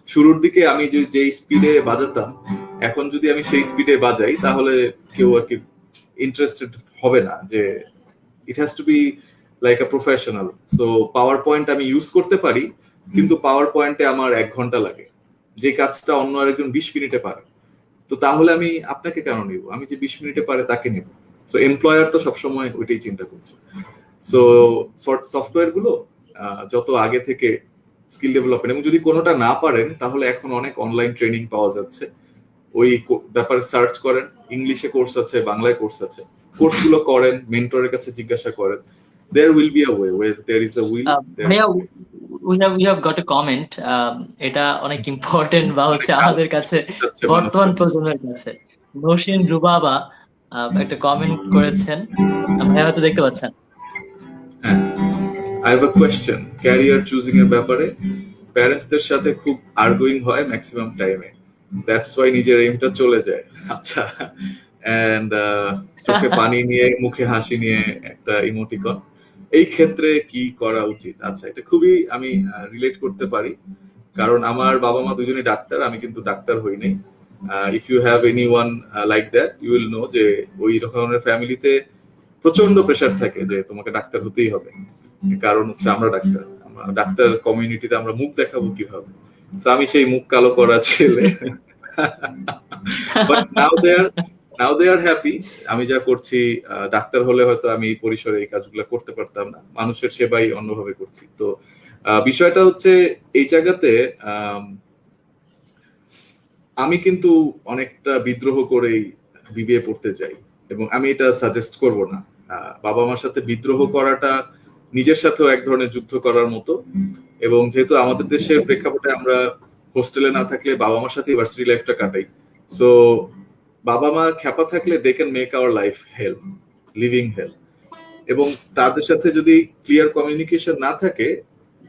শুরুর দিকে আমি যেই স্পিডে বাজাতাম, এখন যদি আমি সেই স্পিডে বাজাই, তাহলে কেউ আর কি ইন্টারেস্টেড হবে না, যে it has to be like a professional. So power point আমি ইউজ করতে পারি, কিন্তু পাওয়ার পয়েন্টে আমার 1 ঘন্টা লাগে, যে কাজটা অন্য আরেকজন 20 মিনিটে পারে। তো তাহলে আমি আপনাকে কেন নিব, আমি যে 20 মিনিটে পারে তাকে নিব। সো এমপ্লয়ার তো সবসময় ওইটাই চিন্তা করছে। সো সফটওয়্যার গুলো যত আগে থেকে স্কিল ডেভেলপমেন্ট, এবং যদি কোনোটা না পারেন তাহলে এখন অনেক অনলাইন ট্রেনিং পাওয়া যাচ্ছে, ওই ব্যাপারে সার্চ করেন, ইংলিশে কোর্স আছে, বাংলায় কোর্স আছে, কোর্সগুলো করেন, মেন্টরের কাছে জিজ্ঞাসা করেন। There will be a way, where there is a will, there is ভাইয়া, a way. we have got a comment, এটা অনেক ইম্পর্টেন্ট বা মানে হচ্ছে কাজ আমাদের কাছে, যাচ্ছে বর্তমান মানুষজন। প্রজন্মের কাছে। নৌশিন রুবাবা একটা কমেন্ট করেছেন, ভাইয়া হয়তো দেখতে পাচ্ছেন। হ্যাঁ, I have a question. Career choosing এর ব্যাপারে প্যারেন্টসদের সাথে খুব আর্গুইং হয় ম্যাক্সিমাম টাইমে, দ্যাটস ওয়াই নিজের এইমটা চলে যায়। আচ্ছা, এন্ড চোখে পানি নিয়ে মুখে হাসি নিয়ে একটা ইমোটিকন, এই ক্ষেত্রে কি করা উচিত? আচ্ছা, এটা খুবই আমি রিলেট করতে পারি, কারণ আমার বাবা মা দুজনেই ডাক্তার, আমি কিন্তু ডাক্তার হই নাই। If you have any one like that, you will know যে ওই ধরনের ফ্যামিলিতে প্রচন্ড প্রেশার থাকে যে তোমাকে ডাক্তার হতেই হবে, কারণ হচ্ছে আমরা ডাক্তার, আমরা ডাক্তার কমিউনিটিতে আমরা মুখ দেখাবো কিভাবে। তো আমি সেই মুখ কালো করা ছেলে, but now they R happy. আমি যা করছি, ডাক্তার হলে হয়তো আমি এই পরিসরে এই কাজগুলো করতে পারতাম না, মানুষের সেবাই অন্যভাবে করছি। তো বিষয়টা হচ্ছে এই জায়গাতে আমি কিন্তু অনেকটা বিদ্রোহ করেই বিবিএ পড়তে যাই, এবং আমি এটা সাজেস্ট করব না। বাবা মার সাথে বিদ্রোহ করাটা নিজের সাথেও এক ধরনের যুদ্ধ করার মতো, এবং যেহেতু আমাদের দেশের প্রেক্ষাপটে আমরা হোস্টেলে না থাকলে বাবা মার সাথে ভার্সিটি লাইফটা কাটাই, সো বাবা মা খ্যাপা থাকলে they can make our life hell, living hell. এবং তাদের সাথে যদি ক্লিয়ার কমিউনিকেশন না থাকে,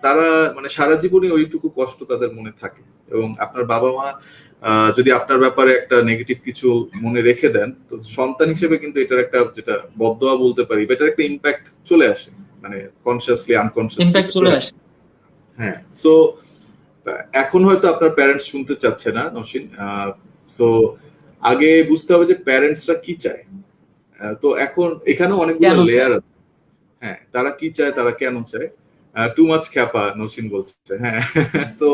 তারা মানে সারা জীবনই ওইটুকু কষ্ট তাদের মনে থাকে। এবং আপনার বাবা মা যদি আপনার ব্যাপারে একটা নেগেটিভ কিছু মনে রেখে দেন, তো সন্তান হিসেবে কিন্তু এটার একটা, যেটা বদদোয়া বলতে পারি, এটার একটা ইম্প্যাক্ট চলে আসে, মানে কনসিয়াসলি ইমপ্যাক্ট চলে আনকনসিয়াসলি। আসে। হ্যাঁ, সো এখন হয়তো আপনার প্যারেন্টস শুনতে চাচ্ছে না নসীন, সো আগে বুঝতে হবে যে প্যারেন্টসরা কি চায়। তো এখন এখানে অনেকগুলো কেন চায়? লেয়ার আছে। হ্যাঁ, তারা কি চায়, তারা কেন চায়। টু মাচ খ্যাপা নসীন বলছে। হ্যাঁ, তো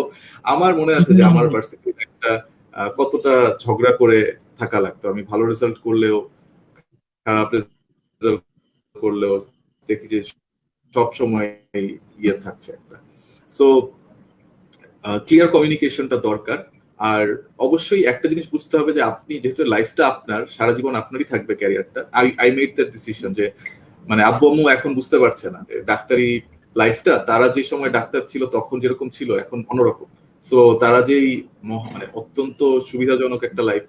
আমার মনে আছে যে আমার ভার্সিটিতে একটা কতটা ঝগড়া করে থাকা লাগতো। আমি ভালো রেজাল্ট করলেও, খারাপ রেজাল্ট করলেও দেখি যে সব সময় ইয়ে থাকছে একটা। সো ক্লিয়ার কমিউনিকেশনটা দরকার। আর অবশ্যই একটা জিনিস বুঝতে হবে যে আপনি যেহেতু লাইফটা আপনার, সারা জীবন আপনারই থাকবে ক্যারিয়ারটা। আই মেড দ্যাট ডিসিশন যে মানে আব্বু আম্মু এখন বুঝতে পারছে না যে ডাক্তারি লাইফটা তারা যে সময় ডাক্তার ছিল তখন যেরকম ছিল এখন অন্যরকম। সো তারা যেই মানে অত্যন্ত সুবিধাজনক একটা লাইফ,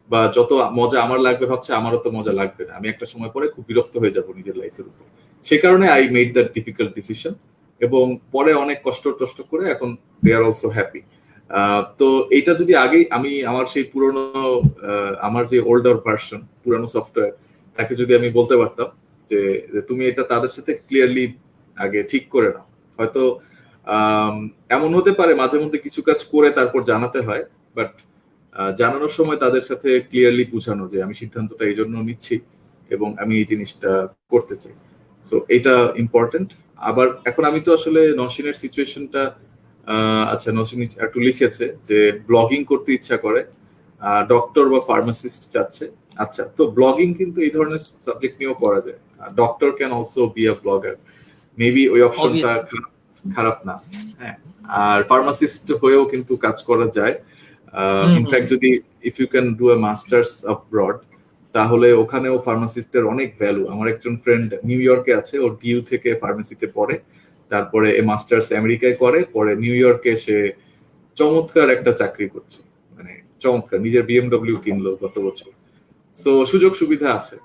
বা যত মজা আমার লাগবে ভাবছে আমারও তো মজা লাগবে না, আমি একটা সময় পরে খুব বিরক্ত হয়ে যাব নিজের লাইফের উপর। সে কারণে I made that difficult decision, এবং পরে অনেক কষ্ট টষ্ট করে এখন দে আর অলসো হ্যাপি। তো এইটা যদি আগেই আমি আমার সেই পুরনো আমার যে ওল্ডার ভার্সন, পুরানো সফটওয়্যার, তাকে যদি আমি বলতে পারতাম যে তুমি এটা তাদের সাথে ক্লিয়ারলি আগে ঠিক করে নাও, হয়তো এমন হতে পারে মাঝে মধ্যে কিছু কাজ করে তারপর জানাতে হয়, বাট জানানোর সময় তাদের সাথে ক্লিয়ারলি বুঝানো যে আমি সিদ্ধান্তটা এই জন্য নিচ্ছি এবং আমি এই জিনিসটা করতে চাই। সো এটা ইম্পর্টেন্ট। আবার এখন আমি তো আসলে নসীনের সিচুয়েশনটা, আচ্ছা নসীন একটু লিখেছে যে ব্লগিং করতে ইচ্ছা করে, ডক্টর বা ফার্মাসিস্ট চাচ্ছে। আচ্ছা, তো ব্লগিং কিন্তু এই ধরনের সাবজেক্ট নিয়েও করা যায়, doctor can also be a blogger, maybe ওই অপশনটা খারাপ না। হ্যাঁ, আর ফার্মাসিস্ট হয়েও কিন্তু কাজ করা যায়। ইনফ্যাক্ট যদি if you can do a masters abroad, তাহলে ওখানেও ফার্মাসিস্টের অনেক ভ্যালু। আমার একজন ফ্রেন্ড নিউ ইয়র্কে আছে, ওর ডিউ থেকে ফার্মেসিতে পড়ে, তারপরে এ মাস্টার্স আমেরিকায় করে, পরে নিউ ইয়র্কে সে চমৎকার একটা চাকরি করছে, মানে চমৎকার, নিজের বিএমডব্লিউ কিনলো গত বছর। সো সুযোগ সুবিধা আছে,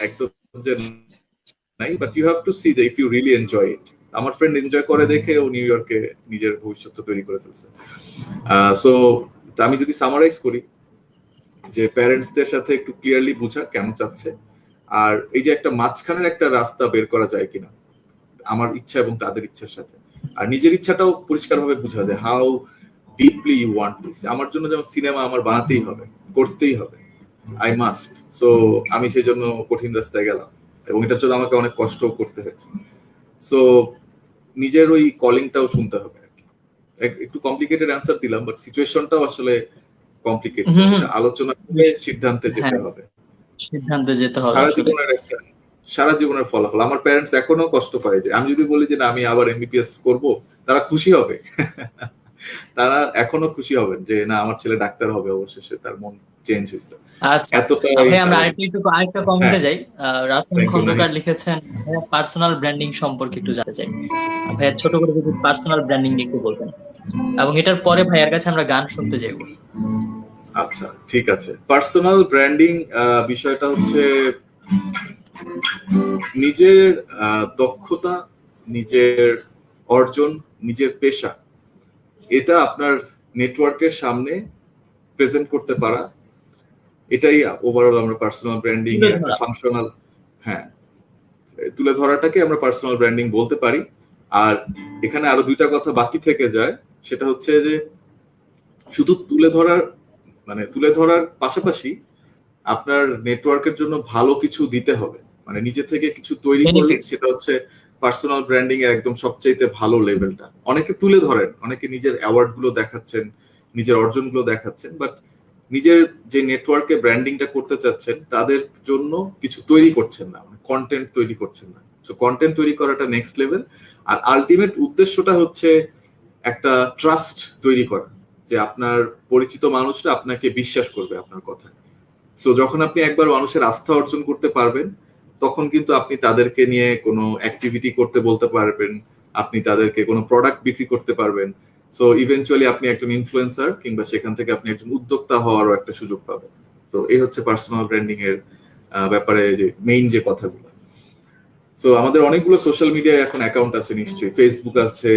একদম যে নাই, but you have to see that if you really enjoy it. আমার ফ্রেন্ড এনজয় করে দেখে ও নিউ ইয়র্কে নিজের ভবিষ্যৎ তৈরি করে ফেলছে। সো আমি যদি সামারাইজ করি, যে প্যারেন্টসদের সাথে একটু ক্লিয়ারলি বোঝা কেন চাচ্ছে, আর এই যে একটা মাঝখানের একটা রাস্তা বের করা যায় কিনা আমার ইচ্ছা এবং তাদের ইচ্ছার সাথে, আর নিজের ইচ্ছাটাও পরিষ্কারভাবে বোঝা যায়, how deeply you want this. আমার জন্য যেমন সিনেমা আমার বানাতেই হবে, করতেই হবে, আই মাস্ট। সো আমি সেই জন্য কঠিন রাস্তায় গেলাম, এবং এটার জন্য আমাকে অনেক কষ্ট করতে হয়েছে। সো নিজের ওই কলিংটাও শুনতে হবে আর কি। একটু কমপ্লিকেটেড অ্যান্সার দিলাম, বাট সিচুয়েশনটাও আসলে কমপ্লিকেটেড, হুম, এটা আলোচনা করে সিদ্ধান্তে যেতে হ্যাঁ, হবে। সিদ্ধান্তে যেতে হবে সারা আসলে। জীবনের একটা সারা জীবনের ফলাফল। আমার প্যারেন্টস এখনো কষ্ট পায় যে আমি যদি বলি যে না আমি আবার এমবিবিএস করব, তারা খুশি হবে। তারা এখনো খুশি হবেন যে না আমার ছেলে ডাক্তার হবে, অবশেষে তার মন চেঞ্জ হয়েছে। আচ্ছা, এতটাই ভাই আমরা তাদের। আরেকটা কমেন্টে হ্যাঁ, যাই। Rasel thank you Nahid. খন্দকার লিখেছেন, ভাইয়া পার্সোনাল ব্র্যান্ডিং সম্পর্কে একটু জানতে চাই। ভাইয়া ছোট করে যদি পার্সোনাল ব্র্যান্ডিং নিয়ে একটু বলবেন, এবং এটার পরে ভাইয়ার কাছে আমরা গান শুনতে যাইবো। আচ্ছা ঠিক আছে, পার্সোনাল ব্র্যান্ডিং বিষয়টা হচ্ছে নিজের দক্ষতা, নিজের অর্জন, নিজের পেশা, এটা আপনার নেটওয়ার্কের সামনে প্রেজেন্ট করতে পারা, এটাই ওভারঅল আমরা পার্সোনাল ব্র্যান্ডিং তুলে এর একটা ধরা। ফাংশনাল। হ্যাঁ, তুলে ধরাটাকে আমরা পার্সোনাল ব্র্যান্ডিং বলতে পারি। আর এখানে আরো দুইটা কথা বাকি থেকে যায়, সেটা হচ্ছে যে শুধু তুলে ধরার পাশাপাশি আপনার নেটওয়ার্কের জন্য ভালো কিছু দিতে হবে, মানে নিজে থেকে কিছু তৈরি করলে বেনিফিটস। সেটা হচ্ছে পার্সোনাল ব্র্যান্ডিং এর একদম সবচাইতে ভালো লেভেলটা। অনেকে তুলে ধরেন, অনেকে নিজের অ্যাওয়ার্ড গুলো দেখাচ্ছেন, নিজের অর্জন গুলো দেখাচ্ছেন, বাট নিজের যে নেটওয়ার্কে ব্র্যান্ডিংটা করতে চাচ্ছেন তাদের জন্য কিছু তৈরি করছেন না, কন্টেন্ট তৈরি করছেন না। তো কন্টেন্ট তৈরি করাটা নেক্সট লেভেল। আর আলটিমেট উদ্দেশ্যটা হচ্ছে একটা ট্রাস্ট তৈরি করা, যে আপনার পরিচিত মানুষরা আপনাকে বিশ্বাস করবে আপনার কথায়। সো যখন আপনি একবার মানুষের আস্থা অর্জন করতে পারবেন, তখন কিন্তু আপনি তাদেরকে নিয়ে কোনো অ্যাক্টিভিটি করতে বলতে পারবেন, আপনি তাদেরকে কোনো প্রোডাক্ট বিক্রি করতে পারবেন। সো ইভেনচুয়ালি আপনি একজন ইনফ্লুয়েন্সার কিংবা সেখান থেকে আপনি একজন উদ্যোক্তা হওয়ারও একটা সুযোগ পাবেন। তো এই হচ্ছে পার্সোনাল ব্র্যান্ডিং এর ব্যাপারে যে মেইন যে কথাগুলো। সো আমাদের অনেকগুলো সোশ্যাল মিডিয়ায় এখন অ্যাকাউন্ট আছে নিশ্চয়ই, ফেসবুক আছে,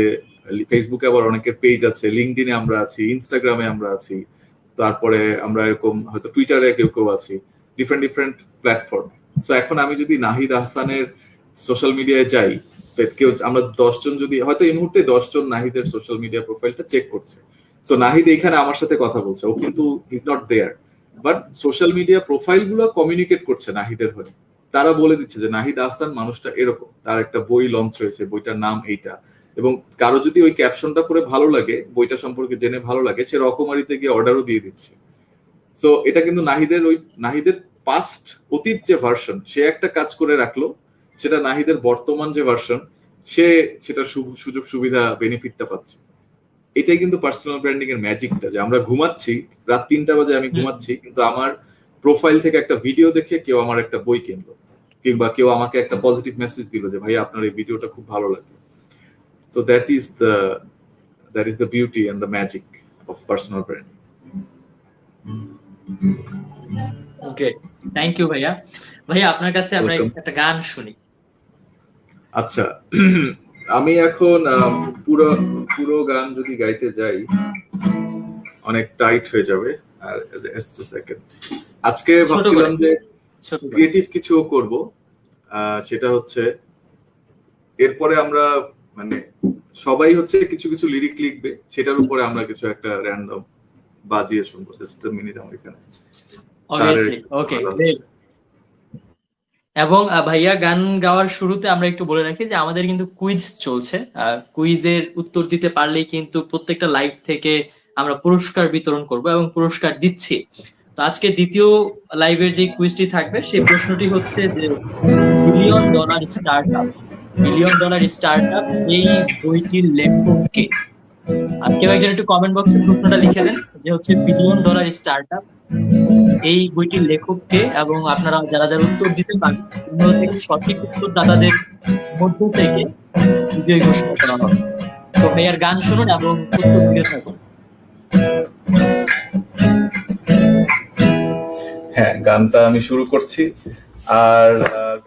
ফেসবুকে আবার অনেকের পেজ আছে, লিঙ্কডইনে আমরা আছি, ইনস্টাগ্রামে আমরা আছি, তারপরে আমরা এরকম হয়তো টুইটারে কেউ কেউ আছি, ডিফারেন্ট ডিফারেন্ট প্ল্যাটফর্ম। সো এখন আমি যদি নাহিদ আহসানের সোশ্যাল মিডিয়ায় যাই, কেউ আমরা 10 জন যদি হয়তো এই মুহূর্তে 10 জন নাহিদের সোশ্যাল মিডিয়া প্রোফাইলটা চেক করছে। সো নাহিদ এইখানে আমার সাথে কথা বলছে, ও কিন্তু is not there, but social media profile গুলো কমিউনিকেট করছে নাহিদের হয়ে। তারা বলে দিচ্ছে যে নাহিদ আহসান মানুষটা এরকম, তার একটা বই লঞ্চ হয়েছে, বইটার নাম এইটা। এবং কারো যদি ওই ক্যাপশনটা পড়ে ভালো লাগে, বইটা সম্পর্কে জেনে ভালো লাগে, সে রকমারিতে গিয়ে অর্ডারও দিয়ে দিচ্ছে। সো এটা কিন্তু নাহিদের পাস্ট, অতীত যে ভার্সন, সে একটা কাজ করে রাখলো, সেটা নাহিদের বর্তমান যে ভার্সন, সেটা সুযোগ সুবিধা বেনিফিটটা পাচ্ছে। এটাই কিন্তু পার্সোনাল ব্র্যান্ডিং এর ম্যাজিকটা, যে আমরা ঘুমাচ্ছি, রাত 3টা বাজে আমি ঘুমাচ্ছি, কিন্তু আমার প্রোফাইল থেকে একটা ভিডিও দেখে কেউ আমার একটা বই কিনলো, কিংবা কেউ আমাকে একটা পজিটিভ মেসেজ দিল যে ভাই আপনার এই ভিডিওটা খুব ভালো লাগলো। So that is the beauty and the magic of personal branding. Okay, thank you ভাইয়া। ভাইয়া আপনার কাছে আমরা একটা গান শুনি। আচ্ছা, আমি এখন পুরো গান যদি গাইতে যাই অনেক টাইট হয়ে যাবে। আর আজকে ভাবছিলাম যে ক্রিয়েটিভ কিছু করব, সেটা হচ্ছে এরপরে আমরা মানে সবাই হচ্ছে কিছু কিছু লিরিক লিখবে, সেটার উপরে আমরা কিছু একটা র্যান্ডম বাজিয়ে শুনবো। জাস্ট আ মিনিট আমার এখানে। অবভিয়াসলি, ওকে। এবং ভাইয়া গান গাওয়ার শুরুতে আমরা একটু বলে রাখি যে আমাদের কিন্তু কুইজ চলছে। কুইজের উত্তর দিতে পারলেই কিন্তু প্রত্যেকটা লাইভ থেকে আমরা পুরস্কার বিতরণ করব এবং পুরস্কার দিচ্ছি। তো আজকে দ্বিতীয় লাইভের যে কুইজটি থাকবে সেই প্রশ্নটি হচ্ছে যে $1 বিলিয়ন স্টার্টআপ এই বইটির লেখক কে? আর কেউ একজন একটু কমেন্ট বক্সে প্রশ্নটা লিখে দেন যে হচ্ছে $1 বিলিয়ন স্টার্টআপ এই বইটির লেখক কে, এবং আপনারা যারা যারা উত্তর দিতে পারেন থেকে সঠিক উত্তরদাতাদের মধ্য থেকে বিজয়ী ঘোষণা করা হবে। তো ভাইয়ার গান শুনুন এবং উত্তর দিতে থাকুন। হ্যাঁ, গানটা আমি শুরু করছি। আর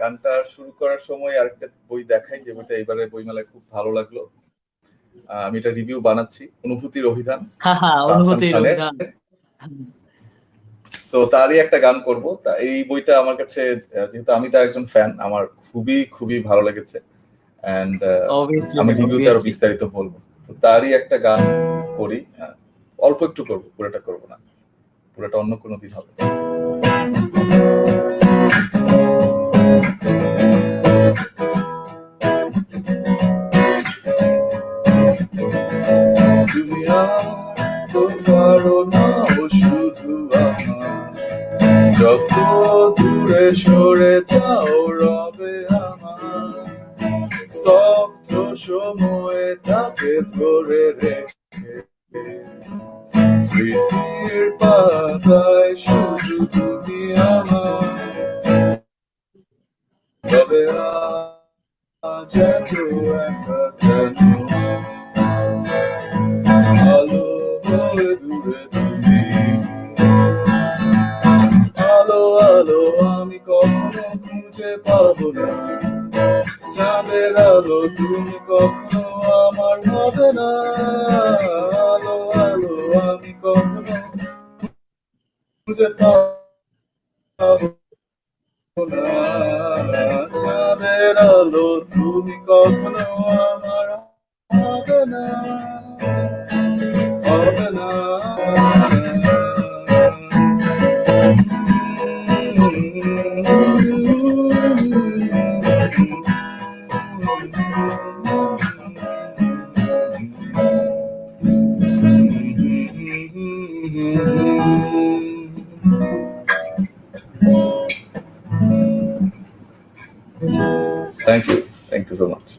গানটা শুরু করার সময় আরেকটা বই দেখাই, যে বইটা এবারে বইমেলায় খুব ভালো লাগলো। আমি এটা রিভিউ বানাচ্ছি, অনুভূতির অভিধান। অনুভূতির অভিধান। সো তারই একটা গান করব। তা এই বইটা আমার কাছে, যেহেতু আমি তার একজন ফ্যান, আমার খুবই খুবই ভালো লেগেছে। এন্ড আমি রিভিউতে আরো বিস্তারিত বলবো। তো তারই একটা গান করি, অল্প একটু করব, পুরোটা করব না, পুরোটা অন্য কোনো দিন হবে। তুমি পারো না শুধু করে যাও রবে আমার স্তব্ধ সময়টাকে ধরে রেখে স্মৃতির পাতায় শুধু তুমি আমার তবে আজ এত একা কেন আলো হয়ে দূরে তুমি আলো আলো আমি কখনো খুঁজে পাবো না চাঁদের আলো তুমি কখনো আমার হবে না আলো আলো আমি কখনো খুঁজে পাবো না চাঁদের আলো তুমি কখনো আমার হবে না হবে না Thank you so much.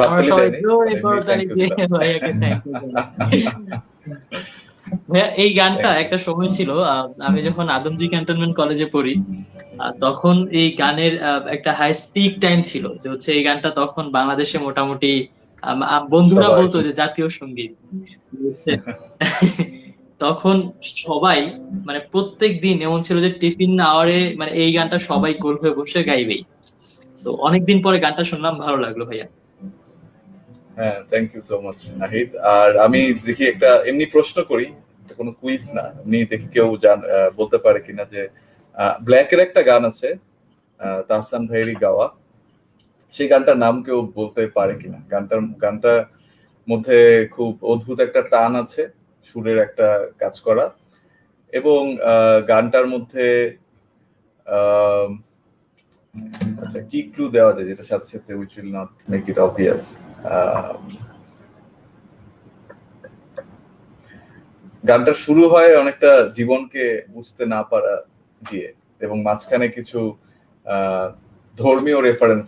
আমরা সবাই জোরে করতালি দিয়ে ভাইয়াকে থ্যাংক ইউ সো মাচ। ভাইয়া এই গানটা একটা সময় ছিল, আমি যখন আদমজি ক্যান্টনমেন্ট কলেজে পড়ি তখন এই গানের একটা হাই স্পিক টাইম ছিল, যে হচ্ছে এই গানটা তখন বাংলাদেশে মোটামুটি বন্ধুরা বলতো যে জাতীয় সঙ্গীত। তখন সবাই মানে প্রত্যেক দিন এমন ছিল যে টিফিন আওয়ারে মানে এই গানটা সবাই গোল হয়ে বসে গাইবেই। সো অনেকদিন পরে গানটা শুনলাম, ভালো লাগলো ভাইয়া। হ্যাঁ, thank you so much Nahid. আর আমি দেখি একটা এমনি প্রশ্ন করি, কোনো কুইজ না, এমনি দেখি কেউ বলতে পারে কিনা যে ব্ল্যাকের একটা গান আছে তাহসান ভাইয়েরই গাওয়া, সেই গানটার নাম কেউ বলতে পারে কিনা? গানটার মধ্যে খুব অদ্ভুত একটা টান আছে, সুরের একটা কাজ করা, এবং গানটার মধ্যে আচ্ছা কি ক্লু দেওয়া যায় যেটা সাথে সাথে which will not make it obvious? গানটা শুরু হয় অনেকটা জীবনকে বুঝতে না পারা দিয়ে, এবং মাঝখানে কিছু ধর্মীয় রেফারেন্স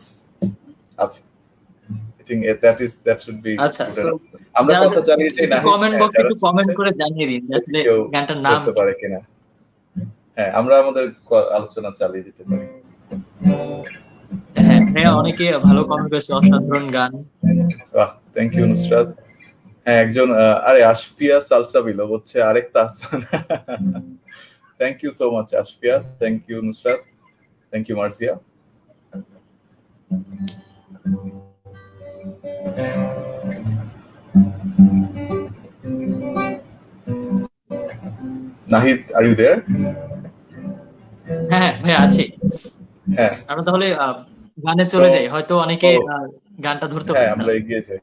আছে। I think that should be আচ্ছা, আমরা কথা চালিয়ে যাই না, কমেন্ট বক্সে একটু কমেন্ট করে জানিয়ে দিন আসলে গানটার নাম বলতে পারে কিনা। হ্যাঁ, আমরা আমাদের আলোচনা চালিয়ে যেতে পারি। হ্যাঁ হ্যাঁ, অনেকে ভালো কমেন্ট করেছে, অসাধারণ গান। বাহ, থ্যাংক ইউ নুসরাত। হ্যাঁ, একজন আরে আশফিয়া সালসাবিল বলছে আরেক Tahsan. Thank you so much Ashfia, thank you Nusrat, thank you Marzia. Nahid, are you there? হ্যাঁ ভাই আছি। হ্যাঁ, আমরা তাহলে গানে চলে যাই, হয়তো অনেকে গানটা ধরতে পারছে না। আমরা এগিয়ে যাই।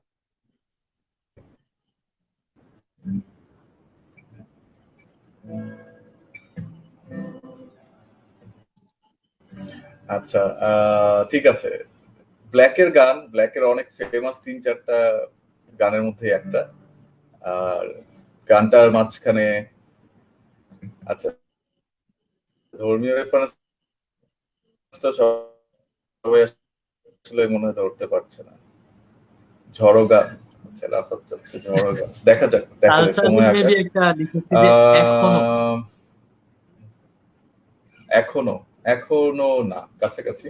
আচ্ছা, ঠিক আছে। ব্ল্যাকের গান, ব্ল্যাকের অনেক ফেমাস 3-4টা গানের মধ্যে একটা, আর গানটার মাঝখানে আচ্ছা ধর্মীয় রেফারেন্সটা সবাই আসলে মনে হয় ধরতে পারছে না। ঝড়ো গান, আচ্ছা রাফাত চাচ্ছে ঝড়ো গান, দেখা যাক সময় আগে। এখনো না, কাছাকাছি।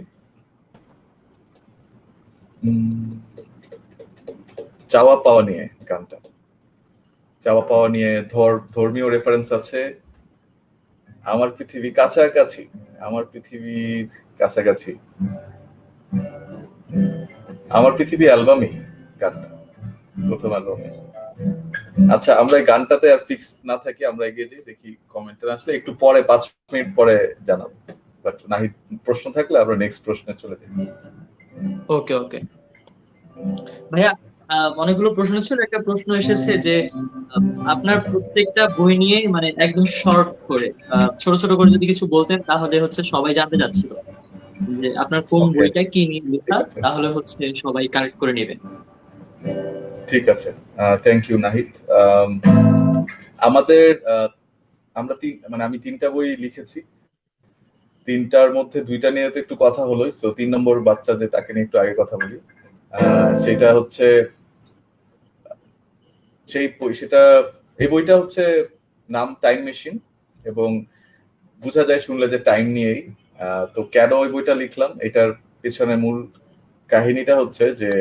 চাওয়া পাওয়া নিয়ে গানটা, চাওয়া পাওয়া নিয়ে ধর্মীয় রেফারেন্স আছে। আমার পৃথিবী কাছাকাছি, আমার পৃথিবীর কাছাকাছি, আমার পৃথিবী অ্যালবামই গানটা, প্রথম অ্যালবামে। আচ্ছা, আমরা এই গানটাতে আর ফিক্স না থাকি, আমরা এগিয়ে যাই, দেখি কমেন্টে আসলে একটু পরে 5 মিনিট পরে জানাবো। বাট নাহিদ, প্রশ্ন থাকলে আমরা নেক্সট প্রশ্নে চলে যাই। ওকে ওকে ভাইয়া, অনেকগুলো প্রশ্ন ছিল। একটা প্রশ্ন এসেছে যে আপনার প্রত্যেকটা বই নিয়ে মানে একদম শর্ট করে ছোট ছোট করে যদি কিছু বলতেন তাহলে হচ্ছে সবাই জানতে চাচ্ছিল যে আপনার কোন বইটা কি নিয়ে লেখা, তাহলে হচ্ছে সবাই কারেক্ট করে নেবে। ঠিক আছে, থ্যাংক ইউ নাহিদ। আমাদের আমরা আমি 3টা বই লিখেছি। তিনটার মধ্যে দুইটা নিয়ে তো একটু কথা হলো, তো 3 নম্বর বাচ্চা যে তাকে নিয়ে একটু আগে কথা বলি। সেটা হচ্ছে সেটা এই বইটা হচ্ছে নাম টাইম মেশিন, এবং বোঝা যায় শুনলে যে টাইম নিয়েই। তো কেন ওই বইটা লিখলাম, এটার পেছনে মূল কাহিনীটা হচ্ছে যে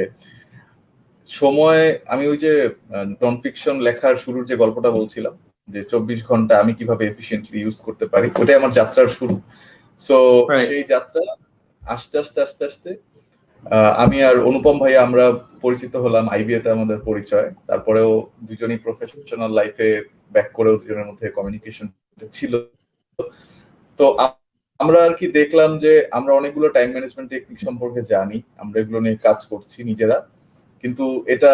সময়, আমি ওই যে নন ফিকশন লেখার শুরুর যে গল্পটা বলছিলাম যে 24 ঘন্টা আমি কিভাবে এফিশিয়েন্টলি ইউজ করতে পারি, ওটাই আমার যাত্রার শুরু। So right. সেই যাত্রা আস্তে আস্তে আস্তে আস্তে আমি আর অনুপম ভাই আমরা পরিচিত হলাম আইবিএ তে, আমাদের পরিচয়। তারপরেও দুজনই প্রফেশনাল লাইফে ব্যাক করেও দুজনের মধ্যে কমিউনিকেশন ছিল। তো আমরা আর কি দেখলাম যে আমরা অনেকগুলো টাইম ম্যানেজমেন্ট টেকনিক সম্পর্কে জানি, আমরা এগুলো নিয়ে কাজ করছি নিজেরা, কিন্তু এটা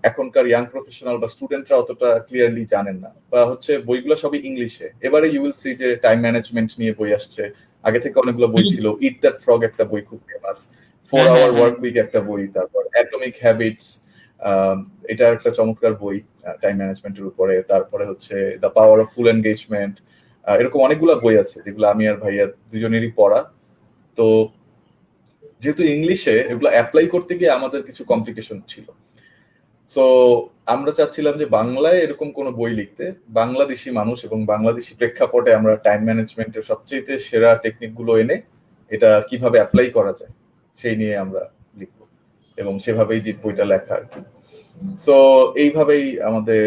এখনকার ইয়াং প্রফেশনাল বা স্টুডেন্টরা অতটা ক্লিয়ারলি জানেন না, বা হচ্ছে বইগুলো সবই ইংলিশে। এবারে ইউ উইল সি যে টাইম ম্যানেজমেন্ট নিয়ে বই আসছে, আগে থেকে অনেকগুলো বই ছিল। ইট দ্যাট ফ্রগ একটা বই খুব ফেমাস, 4 আওয়ার ওয়ার্ক উইক একটা বই, তারপর অ্যাটমিক হ্যাবিটস, এটা একটা চমৎকার বই টাইম ম্যানেজমেন্টের উপরে। তারপরে হচ্ছে the power of full engagement, এরকম অনেকগুলো বই আছে যেগুলো আমি আর ভাইয়া দুজনেরই পড়া। তো যেহেতু ইংলিশে এগুলো অ্যাপ্লাই করতে গিয়ে আমাদের কিছু কমপ্লিকেশন ছিল, সো আমরা চাচ্ছিলাম যে বাংলায় এরকম কোন বই লিখতে, বাংলাদেশি মানুষ এবং বাংলাদেশি প্রেক্ষাপটে আমরা টাইম ম্যানেজমেন্টের সবচেয়ে সেরা টেকনিক গুলো এনে এটা কিভাবে অ্যাপ্লাই করা যায় সেই নিয়ে আমরা লিখবো, এবং সেভাবেই যে বইটা লেখা আর কি। সো এইভাবেই আমাদের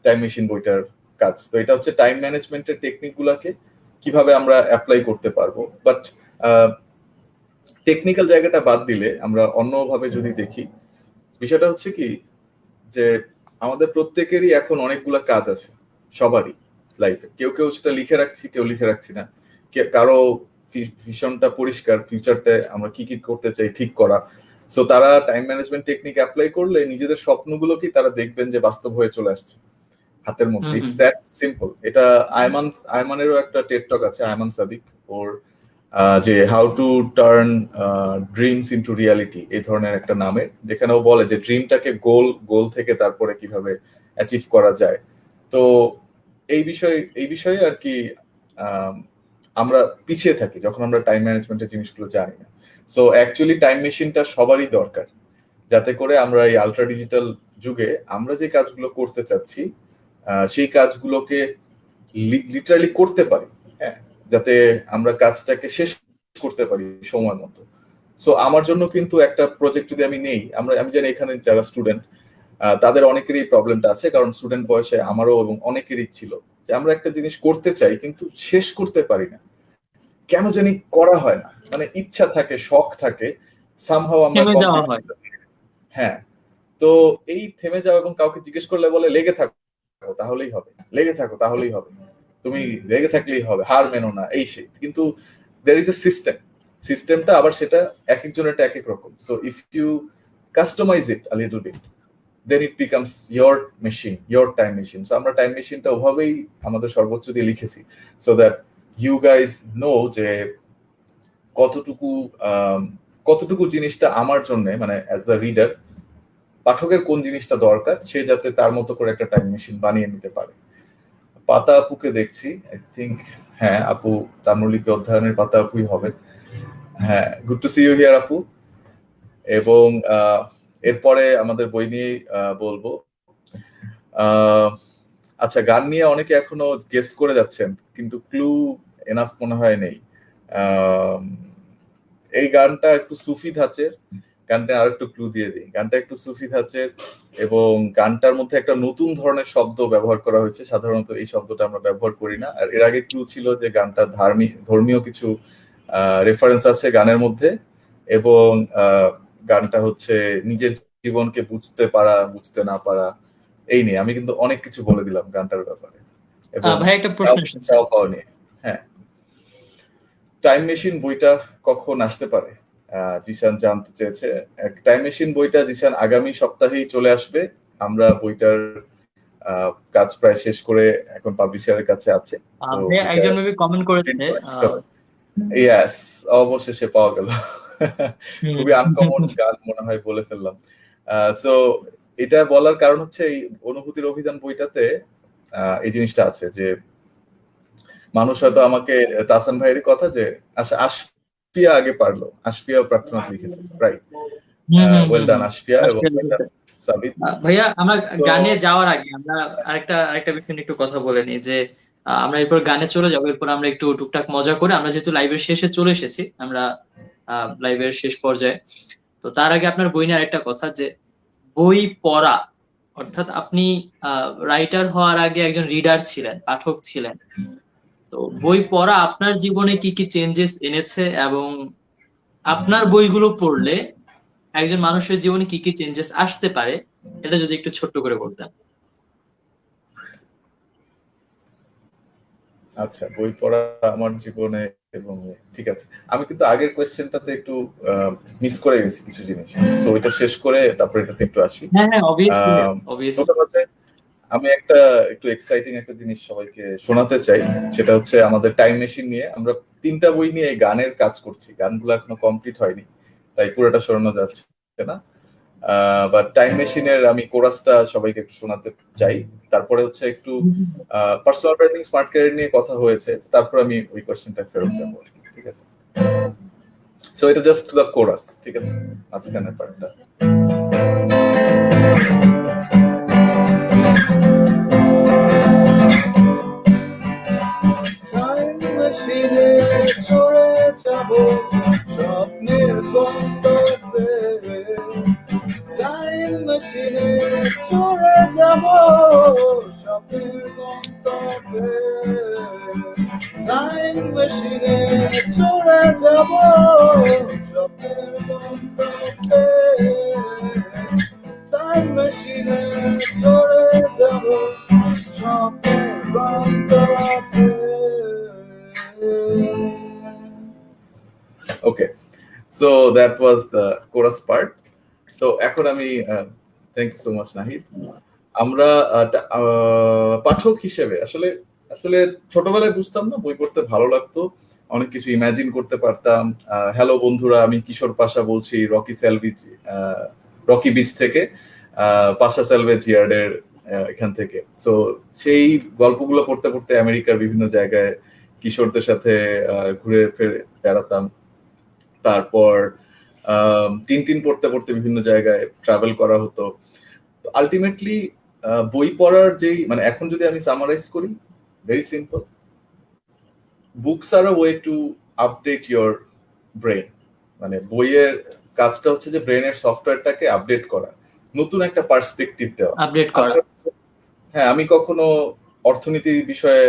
টাইম মেশিন বইটার কাজ। তো এটা হচ্ছে টাইম ম্যানেজমেন্টের টেকনিক গুলাকে কিভাবে আমরা অ্যাপ্লাই করতে পারবো, বাট টেকনিক্যাল জায়গাটা বাদ দিলে আমরা অন্যভাবে যদি দেখি, বিষয়টা হচ্ছে কি যে আমাদের প্রত্যেকেরই এখন অনেকগুলা কাজ আছে, সবারই লাইফে। কেউ কেউ সেটা লিখে রাখছি, কেউ লিখে রাখছি না। কারো ভিশনটা পরিষ্কার, ফিউচারটা আমরা কি কি করতে চাই ঠিক করা। সো তারা টাইম ম্যানেজমেন্ট টেকনিক অ্যাপ্লাই করলে নিজেদের স্বপ্নগুলোকে তারা দেখবেন যে বাস্তব হয়ে চলে আসছে হাতের মধ্যে। It's that simple. এটা আয়মানেরও একটা টেড টক আছে, আয়মান সাদিক, ওর যে how to turn dreams into reality, এই ধরনের একটা নামের, যেখানে ও বলে যে ড্রিমটাকে গোল থেকে তারপরে কিভাবে অ্যাচিভ করা যায়। তো এই বিষয়ে আর কি আমরা পিছিয়ে থাকি যখন আমরা টাইম ম্যানেজমেন্টের জিনিসগুলো জানি না। সো অ্যাকচুয়ালি টাইম মেশিনটা সবারই দরকার, যাতে করে আমরা এই আলট্রা ডিজিটাল যুগে আমরা যে কাজগুলো করতে চাচ্ছি সেই কাজগুলোকে লিটারালি করতে পারি, হ্যাঁ, যাতে আমরা কাজটাকে শেষ করতে পারি সময় মতো। সো আমার জন্য কিন্তু একটা প্রজেক্ট যদি আমি নেই, আমি জানি এখানে যারা স্টুডেন্ট তাদের অনেকেরই প্রবলেমটা আছে, কারণ স্টুডেন্ট বয়সে আমারও এবং অনেকেরই ছিল যে আমরা একটা জিনিস করতে চাই কিন্তু শেষ করতে পারি না, কেন জানি করা হয় না। মানে ইচ্ছা থাকে, শখ থাকে, সামহাও আমরা থেমে যাওয়া হয়। হ্যাঁ। তো এই থেমে যাওয়া, এবং কাউকে জিজ্ঞেস করলে বলে লেগে থাকো তাহলেই হবে, লেগে থাকো তাহলেই হবে, তুমি লেগে থাকলেই হবে, হার মেনো না, এই সেই। কিন্তু there is a সিস্টেমটা আবার সেটা এক একজনের এক এক রকম। So if you customize it a little bit, then it becomes your machine, your time machine. So আমরা টাইম মেশিনটা ওভাবেই আমাদের সর্বোচ্চ দিয়ে লিখেছি, so that you guys know যে কতটুকু কতটুকু জিনিসটা আমার জন্য, মানে অ্যাজ দ্য রিডার, পাঠকের কোন জিনিসটা দরকার, সে যাতে তার মতো করে একটা টাইম মেশিন বানিয়ে নিতে পারে। পাতা আপুকে দেখছি, আই থিঙ্ক, হ্যাঁ আপু তাম্রলিপি অধ্যয়নের পাতা আপুই হবে। হ্যাঁ, good to see you here আপু। এবং এরপরে আমাদের বই নিয়ে বলবো। আচ্ছা, গান নিয়ে অনেকে এখনো গেস করে যাচ্ছেন, কিন্তু ক্লু এনাফ মনে হয় নেই। এই গানটা একটু সুফি ধাঁচের, গানটা আর একটু ক্লু দিয়ে দিই। গানটা একটু সুফি ধাঁচের, এবং গানটার মধ্যে একটা নতুন ধরনের শব্দ ব্যবহার করা হয়েছে, সাধারণত এই শব্দটা আমরা ব্যবহার করি না। আর এর আগে ক্লু ছিল যে গানটা ধর্মীয় কিছু রেফারেন্স আছে গানের মধ্যে, এবং গানটা হচ্ছে নিজের জীবনকে বুঝতে পারা, বুঝতে না পারা, এই নিয়ে। আমি কিন্তু অনেক কিছু বলে দিলাম গানটার ব্যাপারে, এবং ভাই একটা প্রশ্ন এসেছে। হ্যাঁ, টাইম মেশিন বইটা কখন আসতে পারে জিশান জানতে চেয়েছে। টাইম মেশিন বইটা জিশান আগামী সপ্তাহেই চলে আসবে। আমরা বইটার কাজ প্রায় শেষ করে এখন পাবলিশারের কাছে আছে। একজন মেবি কমেন্ট করেছে। ইয়েস, অবশেষে পাওয়া গেল। খুবই আনকমন গান মনে হয় বলে ফেললাম। সো এটা বলার কারণ হচ্ছে এই অনুভূতির অভিধান বইটাতে এই জিনিসটা আছে যে মানুষ হয়তো আমাকে তাহসান ভাইয়ের কথা যে আচ্ছা আশফিয়া আগে পারলো, আশফিয়া প্রার্থনা লিখেছে, রাইট? হুম হুম ওয়েল হুম ডান হুম। আশফিয়া এবং আসলে লিখেছে। সাবিত। ভাইয়া আমরা সো গানে যাওয়ার আগে আমরা আরেকটা বিষয় নিয়ে একটু কথা বলে নিই যে আমরা এরপর গানে চলে যাবো, এরপর আমরা একটু টুকটাক মজা করে, আমরা যেহেতু লাইভের শেষে চলে এসেছি, আমরা লাইভের শেষ পর্যায়ে, তো তার আগে আপনার বই নিয়ে আরেকটা কথা যে বই পড়া, অর্থাৎ আপনি রাইটার হওয়ার আগে একজন রিডার ছিলেন, পাঠক ছিলেন, তো বই পড়া আপনার জীবনে কি কি চেঞ্জেস এনেছে, এবং আপনার বইগুলো পড়লে একজন মানুষের জীবনে কি কি চেঞ্জেস আসতে পারে, এটা যদি একটু ছোট্ট করে বলতেন। আচ্ছা, বই পড়া আমার জীবনে এবং ঠিক আছে, আমি কিন্তু আগের কোয়েশ্চেনটাতে একটু মিস করে গেছি কিছু জিনিস, সো এটা শেষ করে তারপর এটাতে একটু আসি। হ্যাঁ হ্যাঁ, অবভিয়াসলি অবভিয়াসলি। টোটাল হচ্ছে আমি একটা একটু এক্সাইটিং একটা জিনিস সবাইকে শোনাতে চাই, সেটা হচ্ছে আমাদের টাইম মেশিন নিয়ে আমরা 3টা বই নিয়ে গানের কাজ করছি, গানগুলো এখনো কমপ্লিট হয়নি তাই পুরোটা শোনানো যাচ্ছে না, বা টাইম মেশিনের আমি কোরাসটা সবাইকে একটু শোনাতে চাই। তারপরে হচ্ছে একটু পার্সোনাল ব্র্যান্ডিং স্মার্ট ক্যারিয়ার নিয়ে কথা হয়েছে, তারপর আমি ওই কোশ্চেনটা ফেরত যাবো, ঠিক আছে? সো এটা জাস্ট দ্য কোরাস, ঠিক আছে, মাঝখানের পার্টটা। টাইম মেশিনে চড়ে যাব স্বপ্নের গন্তব্যে, টাইম মেশিনে চড়ে যাব স্বপ্নের গন্তব্যে, টাইম মেশিনে চড়ে যাব স্বপ্নের গন্তব্যে, টাইম মেশিনে চড়ে যাব স্বপ্নের গন্তব্যে। Okay, so that was the chorus part. তো এখন আমি thank you so much Nahid. আমরা পাঠক হিসেবে আসলে আসলে ছোটবেলায় বুঝতাম না, বই পড়তে ভালো লাগতো, অনেক কিছু ইমাজিন করতে পারতাম। হ্যালো বন্ধুরা, আমি কিশোর পাশা বলছি রকি বিচ থেকে, পাশা স্যালভেজ ইয়ার্ডের এখান থেকে। তো সেই গল্পগুলো পড়তে পড়তে আমেরিকার বিভিন্ন জায়গায় কিশোরদের সাথে ঘুরে ফিরে বেড়াতাম। তারপর টিনটিন পড়তে পড়তে বিভিন্ন জায়গায় ট্রাভেল করা হতো। আলটিমেটলি বই পড়ার যেই মানে এখন যদি আমি সামারাইজ করি, very simple, books are a way to update your brain. মানে বইয়ের কাজটা হচ্ছে যে ব্রেনের সফটওয়্যারটাকে আপডেট করা, নতুন একটা পার্সপেক্টিভ দেওয়া, আপডেট করা। হ্যাঁ, আমি কখনো অর্থনীতি বিষয়ে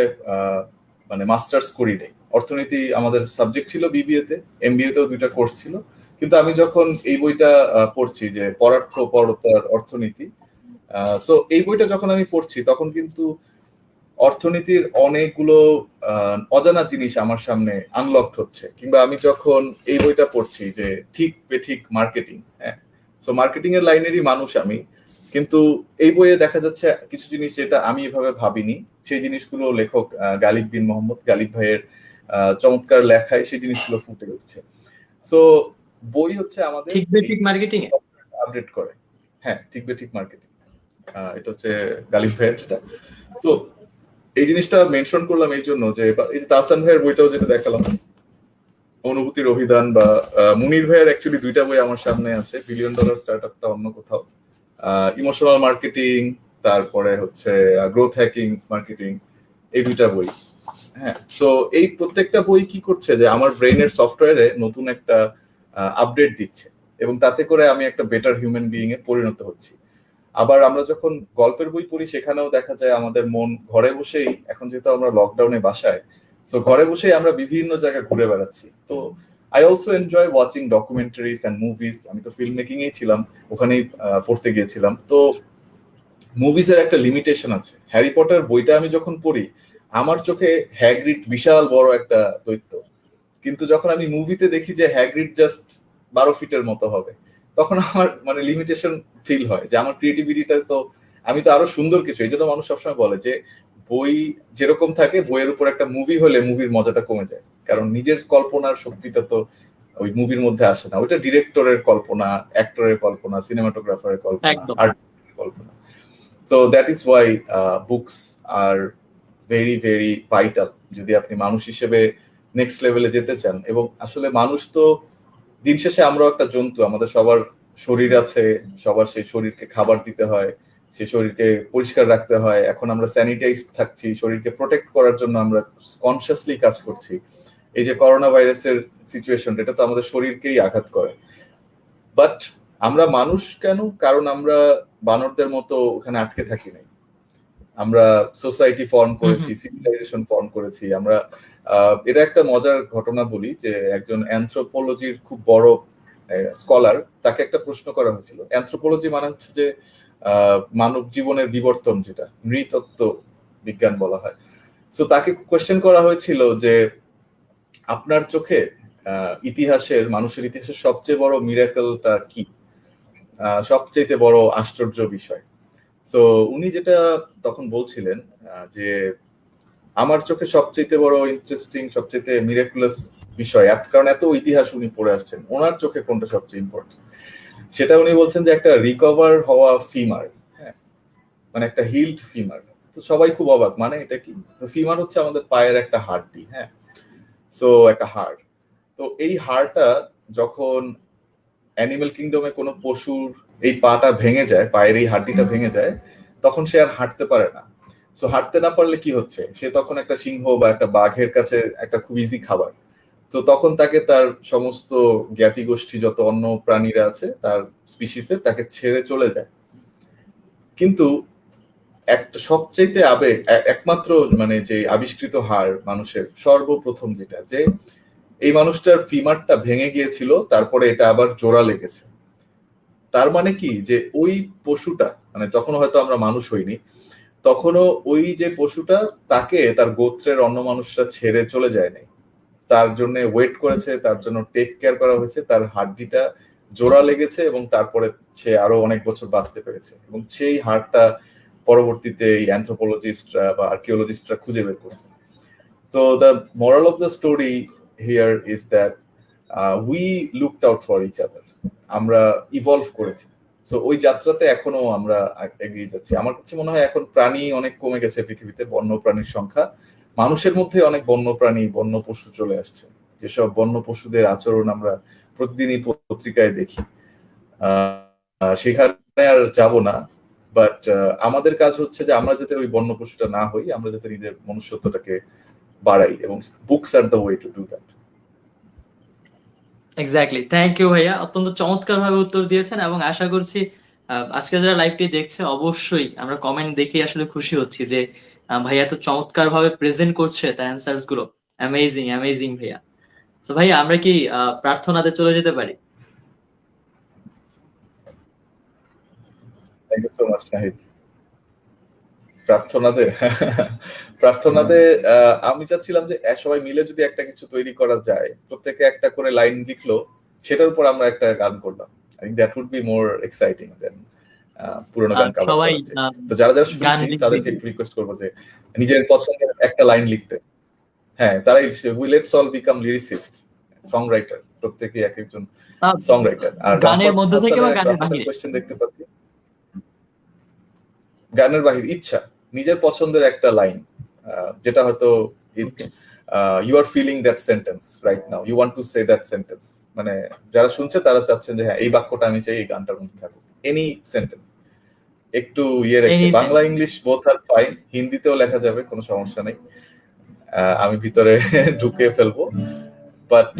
মানে মাস্টার্স করি নাই। অর্থনীতি আমাদের সাবজেক্ট ছিল বিবিএ তে, এমবিএ তেও 2টা কোর্স ছিল, কিন্তু আমি যখন এই বইটা পড়ছি যে পরার্থ পরতার অর্থনীতি, সো এই বইটা যখন আমি পড়ছি তখন কিন্তু অর্থনীতির অনেকগুলো অজানা জিনিস আমার সামনে আনলকড হচ্ছে। কিংবা আমি যখন এই বইটা পড়ছি যে ঠিক বেঠিক মার্কেটিং, হ্যাঁ, সো মার্কেটিং এর লাইনেরই মানুষ আমি, কিন্তু এই বইয়ে দেখা যাচ্ছে কিছু জিনিস যেটা আমি এভাবে ভাবিনি, সেই জিনিসগুলো লেখক গালিব বিন মোহাম্মদ গালিব ভাইয়ের চমৎকার লেখায় সেই জিনিসগুলো ফুটে উঠছে। সো বই হচ্ছে আমাদের ঠিক বেঠিক মার্কেটিং এ আপডেট করে। হ্যাঁ, ঠিক বেঠিক মার্কেটিং, এটা হচ্ছে গালিব ভাইয়ের যেটা। তো এই জিনিসটা মেনশন করলাম এই জন্য যে এই যে তাহসান ভাইয়ের বইটাও যেটা দেখালাম, অনুভূতির অভিধান, বা মুনির ভাইয়ের অ্যাকচুয়ালি 2টা বই আমার সামনে আছে, বিলিয়ন ডলার স্টার্টআপটা অন্য কোথাও, ইমোশনাল মার্কেটিং, তারপরে হচ্ছে গ্রোথ হ্যাকিং মার্কেটিং, এই 2টা বই। হ্যাঁ, সো এই প্রত্যেকটা বই কি করছে যে আমার ব্রেনের সফটওয়্যারে নতুন একটা আপডেট দিচ্ছে, এবং তাতে করে আমি একটা বেটার হিউম্যান বিইং এ পরিণত হচ্ছি। আবার আমরা যখন গল্পের বই পড়ি সেখানেও দেখা যায় আমাদের মন ঘরে বসেই, এখন যেহেতু আমরা লকডাউনে বাসায়, সো ঘরে বসেই আমরা বিভিন্ন জায়গায় ঘুরে বেড়াচ্ছি। তো I also enjoy watching documentaries and movies. আমি তো ফিল্ম মেকিং এই ছিলাম, ওখানেই পড়তে গিয়েছিলাম। তো মুভিজের একটা লিমিটেশন আছে। হ্যারি পটার বইটা আমি যখন পড়ি, আমার চোখে হ্যাগ্রিড বিশাল বড় একটা দৈত্য, কিন্তু যখন আমি মুভিতে দেখি যে হ্যাগ্রিড জাস্ট 12 ফিটের মতো হবে, তখন আমার মানে লিমিটেশন ফিল হয় যে আমার ক্রিয়েটিভিটিটা তো, আমি তো আরো সুন্দর কিছু। এই জন্য মানুষ সবসময় বলে যে বই যেরকম থাকে, বইয়ের উপর একটা মুভি হলে মুভির মজাটা কমে যায়, কারণ নিজের কল্পনার শক্তিটা তো ওই মুভির মধ্যে আসে না, ওইটা ডিরেক্টরের কল্পনা, অ্যাক্টরের কল্পনা, সিনেমাটোগ্রাফারের কল্পনা, একদম। Art Kalpana. So that is why books are very very vital যদি আপনি মানুষ হিসেবে নেক্সট লেভেলে যেতে চান। এবং আসলে মানুষ তো দিন শেষে আমরাও একটা জন্তু, আমাদের সবার শরীর আছে, সবার সেই শরীরকে খাবার দিতে হয়, সেই শরীরকে পরিষ্কার রাখতে হয়। এখন আমরা স্যানিটাইজ থাকছি, শরীরকে প্রোটেক্ট করার জন্য আমরা কনসিয়াসলি কাজ করছি। এই যে করোনা ভাইরাসের সিচুয়েশন, এটা তো আমাদের শরীরকেই আঘাত করে। বাট আমরা মানুষ কেন? কারণ আমরা বানরদের মতো ওখানে আটকে থাকি নাই। আমরা সোসাইটি ফর্ম হুম করেছি, হুম সিভিলাইজেশন ফর্ম করেছি আমরা। এটা একটা মজার ঘটনা বলি যে একজন অ্যানথ্রোপোলজির খুব বড় স্কলার, তাকে একটা প্রশ্ন করা হয়েছিল। অ্যানথ্রোপোলজি মানে হচ্ছে যে মানব জীবনের বিবর্তন, যেটা নৃতত্ত্ব বিজ্ঞান বলা হয়। তো তাকে কোয়েশ্চেন করা হয়েছিল যে আপনার চোখে ইতিহাসের, মানুষের ইতিহাসের সবচেয়ে বড় মিরাকলটা কি, সবচেয়ে বড় আশ্চর্য বিষয়। তো উনি যেটা তখন বলছিলেন যে আমার চোখে সবচেয়ে বড় ইন্টারেস্টিং, সবচেয়ে মিরাকুলাস বিষয়, কারণ এত ইতিহাস উনি পড়ে আসছেন, ওনার চোখে কোনটা সবচেয়ে ইম্পর্টেন্ট, সেটা উনি বলছেন যে একটা রিকভার হওয়া ফিমার। হ্যাঁ, মানে একটা হিল্ড ফিমার। তো সবাই খুব অবাক, মানে এটা কি? তো ফিমার হচ্ছে আমাদের পায়ের একটা হাড়টি। হ্যাঁ, সো একটা হাড়। তো এই হাড়টা যখন অ্যানিমেল কিংডমে কোনো পশুর এই পাটা ভেঙে যায়, পায়ের এই হাড্ডিটা ভেঙে যায়, তখন সে আর হাঁটতে পারে না। সো হাঁটতে না পারলে কি হচ্ছে, সে তখন একটা সিংহ বা একটা বাঘের কাছে একটা খুব ইজি খাবার। তো তখন তাকে তার সমস্ত জ্ঞাতি গোষ্ঠী, যত অন্য প্রাণীরা আছে তার স্পিসিসের, তাকে ছেড়ে চলে যায়। কিন্তু একটা সবচাইতে একমাত্র মানে যে আবিষ্কৃত হাড় মানুষের সর্বপ্রথম, যেটা যে এই মানুষটার ফিমারটা ভেঙে গিয়েছিল, তারপরে এটা আবার জোড়া লেগেছে। তার মানে কি, যে ওই পশুটা, মানে তখন হয়তো আমরা মানুষ হইনি, তখনও ওই যে পশুটা, তাকে তার গোত্রের অন্য মানুষরা ছেড়ে চলে যায় নাই, তার জন্য ওয়েট করেছে, তার জন্য টেক কেয়ার করা হয়েছে, তার হাড্ডিটা জোড়া লেগেছে, এবং তারপরে সে আরো অনেক বছর বাঁচতে পেরেছে। এবং সেই হাড়টা পরবর্তীতে এই অ্যানথ্রোপোলজিস্টরা বা আর্কিওলজিস্টরা খুঁজে বের করেছে। তো the moral of the story here is that we looked out for each other, আমরা ইভলভ করেছি। সো ওই যাত্রাতে এখনো আমরা এগিয়ে যাচ্ছি। আমার কাছে মনে হয় এখন প্রাণী অনেক কমে গেছে পৃথিবীতে, বন্য প্রাণীর সংখ্যা। মানুষের মধ্যে অনেক বন্য প্রাণী, বন্য পশু চলে আসছে, যেসব বন্য পশুদের আচরণ আমরা প্রতিদিনই পত্রিকায় দেখি। সেখানে আর যাব না। বাট আমাদের কাজ হচ্ছে যে আমরা যাতে ওই বন্য পশুটা না হই, আমরা যাতে নিজের মনুষ্যত্বটাকে বাড়াই, এবং books are the way to do that. Exactly, thank you ভাইয়া, অত্যন্ত চমৎকার ভাবে উত্তর দিয়েছেন। এবং আশা করছি আজকে যারা লাইভটি দেখছে, অবশ্যই আমরা কমেন্ট দেখে আসলে খুশি হচ্ছি যে ভাইয়া তো চমৎকার ভাবে প্রেজেন্ট করছে তার অ্যান্সার্স গুলো। অ্যামেজিং অ্যামেজিং ভাইয়া। তো ভাইয়া আমরা কি প্রার্থনাতে চলে যেতে পারি? Thank you so much Nahid. প্রার্থনাতে প্রার্থনাতে আমি চাচ্ছিলাম যে সবাই মিলে যদি একটা কিছু তৈরি করা যায়, প্রত্যেকে একটা করে লাইন লিখলো, সেটার উপর আমরা একটা গান করলাম। I think that would be more exciting than পুরোনো গান কভার সবাই করার চেয়ে। তো যারা যারা গান শুনছি লিখবে। তাদেরকে একটু রিকোয়েস্ট করবো যে নিজের পছন্দের একটা লাইন লিখতে। হ্যাঁ, তারাই we let's all become lyricist, song writer, প্রত্যেকে এক একজন আহ, সং রাইটার। আর গানের মধ্য থেকে বা গানের রাফাতের বাহিরে? কোয়েশ্চেন দেখতে পাচ্ছি, গানের বাহির ইচ্ছা, নিজের পছন্দের একটা লাইন, যেটা হয়তো it okay. You are feeling that sentence right now, you want to say that sentence. মানে যারা শুনছে তারা চাচ্ছেন যে হ্যাঁ, এই বাক্যটা আমি চাই এই গানটার মধ্যে থাকুক। এনি সেন্টেন্স, একটু ইয়ে রেখে, any Bangla sentence. English both আর ফাইন, হিন্দিতেও লেখা যাবে, কোনো সমস্যা নেই। আমি ভিতরে ঢুকে ফেলবো। বাট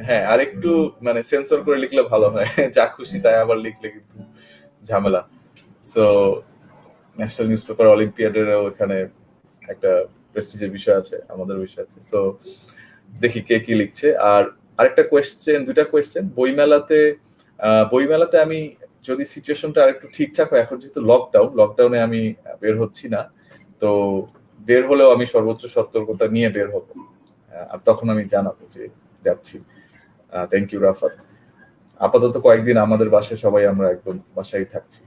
হ্যাঁ, আর একটু মানে সেন্সর করে লিখলে ভালো হয়। যা খুশি তাই আবার লিখলে কিন্তু ঝামেলা। সো ন্যাশনাল নিউজ পেপার অলিম্পিয়াডেরও এখানে একটা প্রেস্টিজের বিষয় আছে, আমাদের বিষয় আছে। সো দেখি কে কি লিখছে। আর আরেকটা কোয়েশ্চেন, দুইটা কোয়েশ্চেন। বইমেলাতে আমি যদি সিচুয়েশনটা আরেকটু ঠিকঠাক হয়, এখন যেহেতু লকডাউনে আমি বের হচ্ছি না, তো বের হলেও আমি সর্বোচ্চ সতর্কতা নিয়ে বের হবো। আর তখন আমি জানাবো যে যাচ্ছি। Thank you Rafat. আপাতত কয়েকদিন আমাদের বাসায় সবাই আমরা একদম বাসায় থাকছি।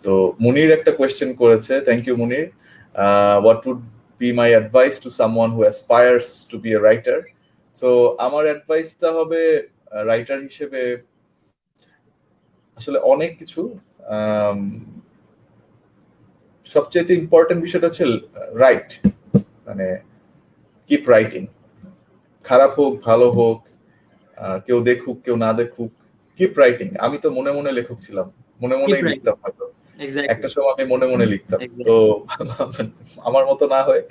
তো মুনির একটা কোয়েশ্চেন করেছে, thank you Munir. What would be my advice to someone who aspires to be a writer? So আমার অ্যাডভাইসটা হবে রাইটার হিসেবে আসলে অনেক কিছু। সবচেয়ে ইম্পর্টেন্ট বিষয়টা হচ্ছে রাইট, মানে কিপ রাইটিং, খারাপ হোক ভালো হোক, কেউ দেখুক কেউ না দেখুক, কিপ রাইটিং। আমি তো মনে মনে লেখক ছিলাম, মনে মনেই লিখতাম হয়তো, একটা সময় আমি মনে মনে লিখতাম। তো আমার মতো না হয়ে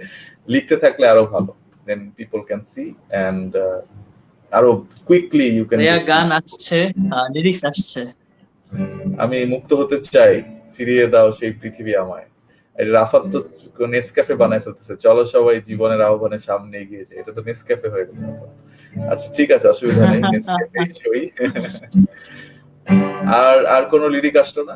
লিখতে থাকলে আরো ভালো, then people can see and আরো কুইকলি ইউ ক্যান। গান আসছে, লিরিক্স আসছে। আমি মুক্ত হতে চাই, ফিরিয়ে দাও সেই পৃথিবী আমায়। রাফাত তো নেসক্যাফে বানায় ফেলতেছে, চলো সবাই জীবনের আহ্বানে সামনে এগিয়ে যায়। এটা তো নেসক্যাফে হয়ে গেল। আচ্ছা ঠিক আছে, অসুবিধা নেই, নেসক্যাফে সই। আর কোন লিরিক আসলো না?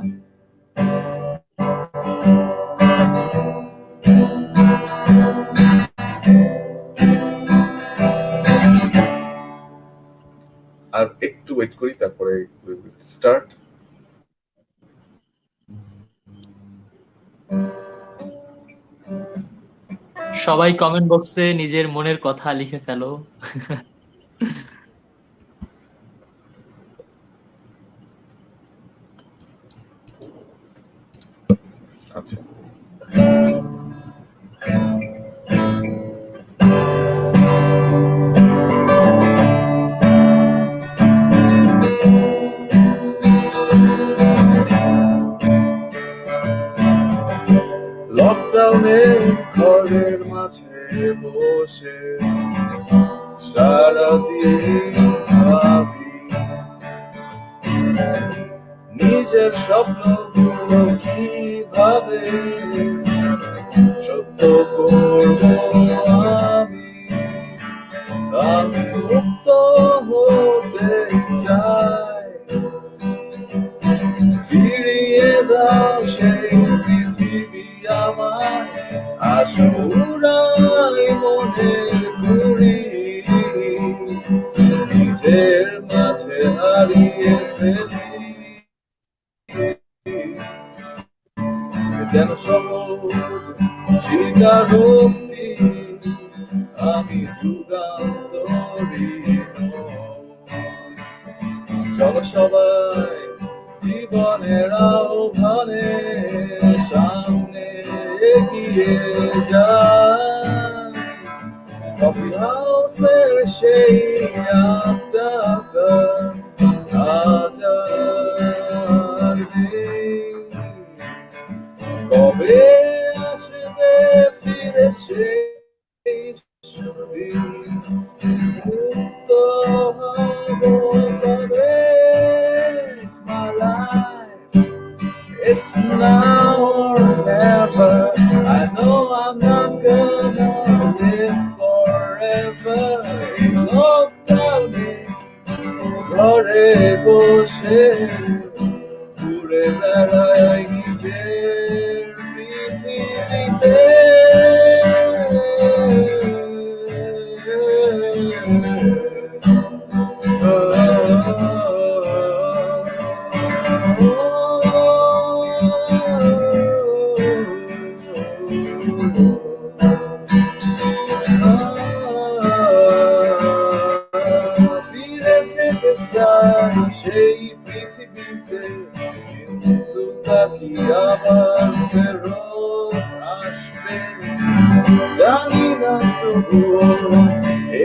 আর একটু ওয়েট করি, তারপরে স্টার্ট। সবাই কমেন্ট বক্সে নিজের মনের কথা লিখে ফেলো। আচ্ছা, লকডাউনে ঘরের মাঝে বসে সারাদিন ভাবি নিজের স্বপ্নগুলো কিভাবে সত্য করব। আমি মুক্ত হতে চাই, ফিরিয়ে দাও সেই পৃথিবী আমায়, আসো উড়াই মনের ঘুড়ি, নিজের মাঝে হারিয়ে ফেলি যেন সবুজ স্বীকারোক্তি, আমি যুগান্তরী। চলো সবাই জীবনের আহ্বানে সামনে এগিয়ে যায়, কফি হাউসের সেই আড্ডাটা আজ আর নেই। কবে আসবে ফিরে সেই সুদিন, মুক্ত হব কবে। It's my life, it's now or never. I know I'm not gonna live forever. In lockdown ঘরে বসে ঘুরে বেড়াই নিজের পৃথিবীতে। ফিরে যেতে চাই সেই পৃথিবীতে, কিন্তু বাকি আবার ফেরত আসবে জানি না, তবুও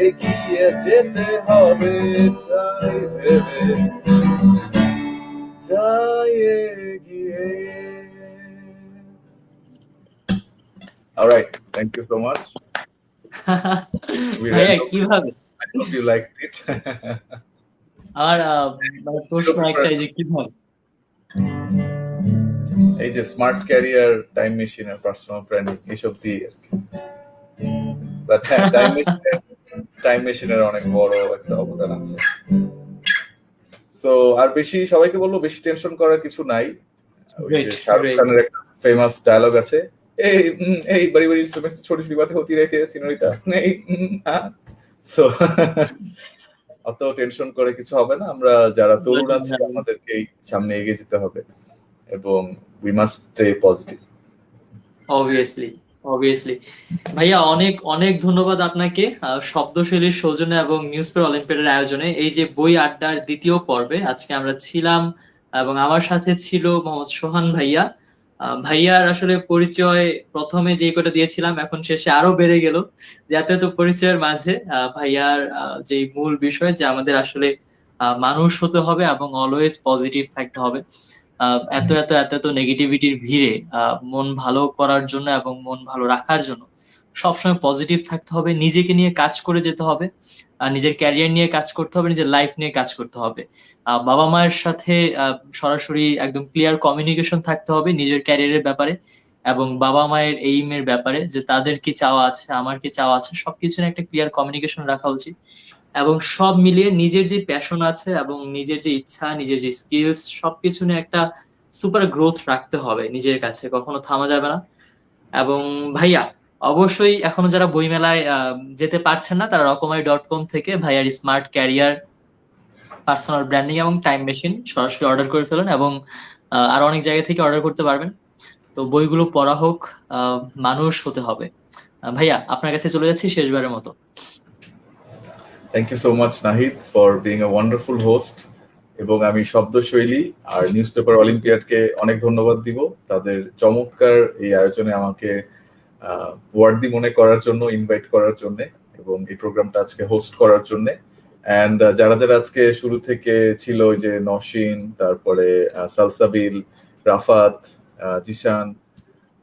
এগিয়ে যেতে হবে তাই ভেবে যাই এগিয়ে। Alright, thank you so much. ভাইয়া কিভাবে, I hope you liked it. আর প্রশ্ন একটাই যে কিভাবে এই যে স্মার্ট ক্যারিয়ার, টাইম মেশিন আর পার্সোনাল ব্র্যান্ডিং এসব দিয়ে আর কি। বাট টাইম মেশিনের অনেক বড় একটা অবদান আছে। সো আর বেশি সবাইকে বলবো বেশি টেনশন করার কিছু নাই। ওই যে শাহরুখ খানের একটা ফেমাস ডায়লগ আছে, এই बड़ी बड़ी छोटी छोटी बातें होती रहती है सिनोरिटा नहीं। সো অত টেনশন করে কিছু হবে না। আমরা যারা তরুণ আছি আমাদেরকে সামনে এগিয়ে যেতে হবে এবং we must stay positive. Obviously ভাইয়া অনেক অনেক ধন্যবাদ আপনাকে শব্দশৈলীর সৌজন্যে এবং নিউজ পেপার অলিম্পিয়াডের আয়োজনে এই যে বই আড্ডার দ্বিতীয় পর্বে আজকে আমরা ছিলাম এবং আমার সাথে ছিল মোহাম্মদ সোহান ভাইয়া। ভাইয়ার আসলে পরিচয় প্রথমে যে কটা দিয়েছিলাম এখন শেষে আরো বেড়ে গেল, যাতে তো পরিচয়ের মাঝে ভাইয়ার যে মূল বিষয় যে আমাদের আসলে মানুষ হতে হবে এবং অলওয়েজ পজিটিভ থাকতে হবে। এত এত এত এত নেগেটিভিটির ভিড়ে মন ভালো করার জন্য এবং মন ভালো রাখার জন্য সবসময় পজিটিভ থাকতে হবে, নিজেকে নিয়ে কাজ করে যেতে হবে, নিজের ক্যারিয়ার নিয়ে কাজ করতে হবে, নিজের লাইফ নিয়ে কাজ করতে হবে। বাবা মায়ের সাথে সরাসরি একদম ক্লিয়ার কমিউনিকেশন থাকতে হবে নিজের ক্যারিয়ারের ব্যাপারে এবং বাবা মায়ের এইমের ব্যাপারে, যে তাদের কি চাওয়া আছে আমার কি চাওয়া আছে সবকিছু নিয়ে একটা ক্লিয়ার কমিউনিকেশন রাখা উচিত। এবং সব মিলিয়ে নিজের যে প্যাশন আছে এবং নিজের যে ইচ্ছা, নিজের যে স্কিলস সবকিছু নিয়ে একটা সুপার গ্রোথ রাখতে হবে নিজের কাছে, কখনো থামা যাবে না। এবং ভাইয়া অবশ্যই এখনো যারা বইমেলায় যেতে পারছেন না, তারা রকমারি.com থেকে ভাইয়ার স্মার্ট ক্যারিয়ার, পার্সোনাল ব্র্যান্ডিং এবং টাইম মেশিন সরাসরি অর্ডার করে ফেলুন এবং আর অনেক জায়গা থেকে অর্ডার করতে পারবেন। তো বইগুলো পড়া হোক, মানুষ হতে হবে। ভাইয়া আপনার কাছে চলে যাচ্ছি শেষবারের মতো। Thank you so much Nahid for being a wonderful host. এবং আমি শব্দশৈলী আর নিউজ পেপার অলিম্পিয়াডকে অনেক ধন্যবাদ দিব তাদের চমৎকার এই আয়োজনে আমাকে ওয়ার্দি মনে করার জন্য, ইনভাইট করার জন্য এবং এই প্রোগ্রামটা আজকে হোস্ট করার জন্য। অ্যান্ড যারা যারা আজকে শুরু থেকে ছিল, ওই যে নসীন, তারপরে সালসাবিল, রাফাত, জিশান,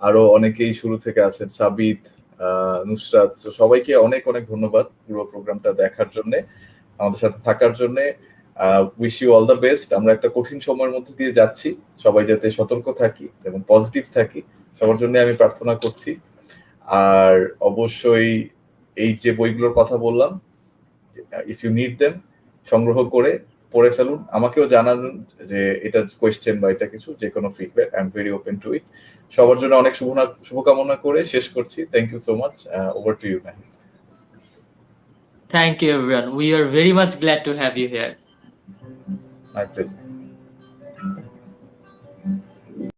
আরো অনেকেই শুরু থেকে আছেন, সাবিত, নুসরাত, সবাইকে অনেক অনেক ধন্যবাদ পুরো প্রোগ্রামটা দেখার জন্য, আমাদের সাথে থাকার জন্য। Wish you all the best. আমরা একটা কঠিন সময়ের মধ্যে দিয়ে যাচ্ছি, সবাই যাতে সতর্ক থাকি এবং পজিটিভ থাকি সবার জন্য আমি প্রার্থনা করছি। আর অবশ্যই এই যে বইগুলোর কথা বললাম, ইফ ইউ নিড দেম সংগ্রহ করে পড়ে ফেলুন, আমাকেও জানান যে এটা কোয়েশ্চেন বা এটা কিছু, যে কোনো feedback, I am very open to it. সবার জন্য অনেক শুভকামনা করে শেষ করছি। Thank you so much. Over to you Nahid. Thank you everyone. We are very much glad to have you here. My pleasure.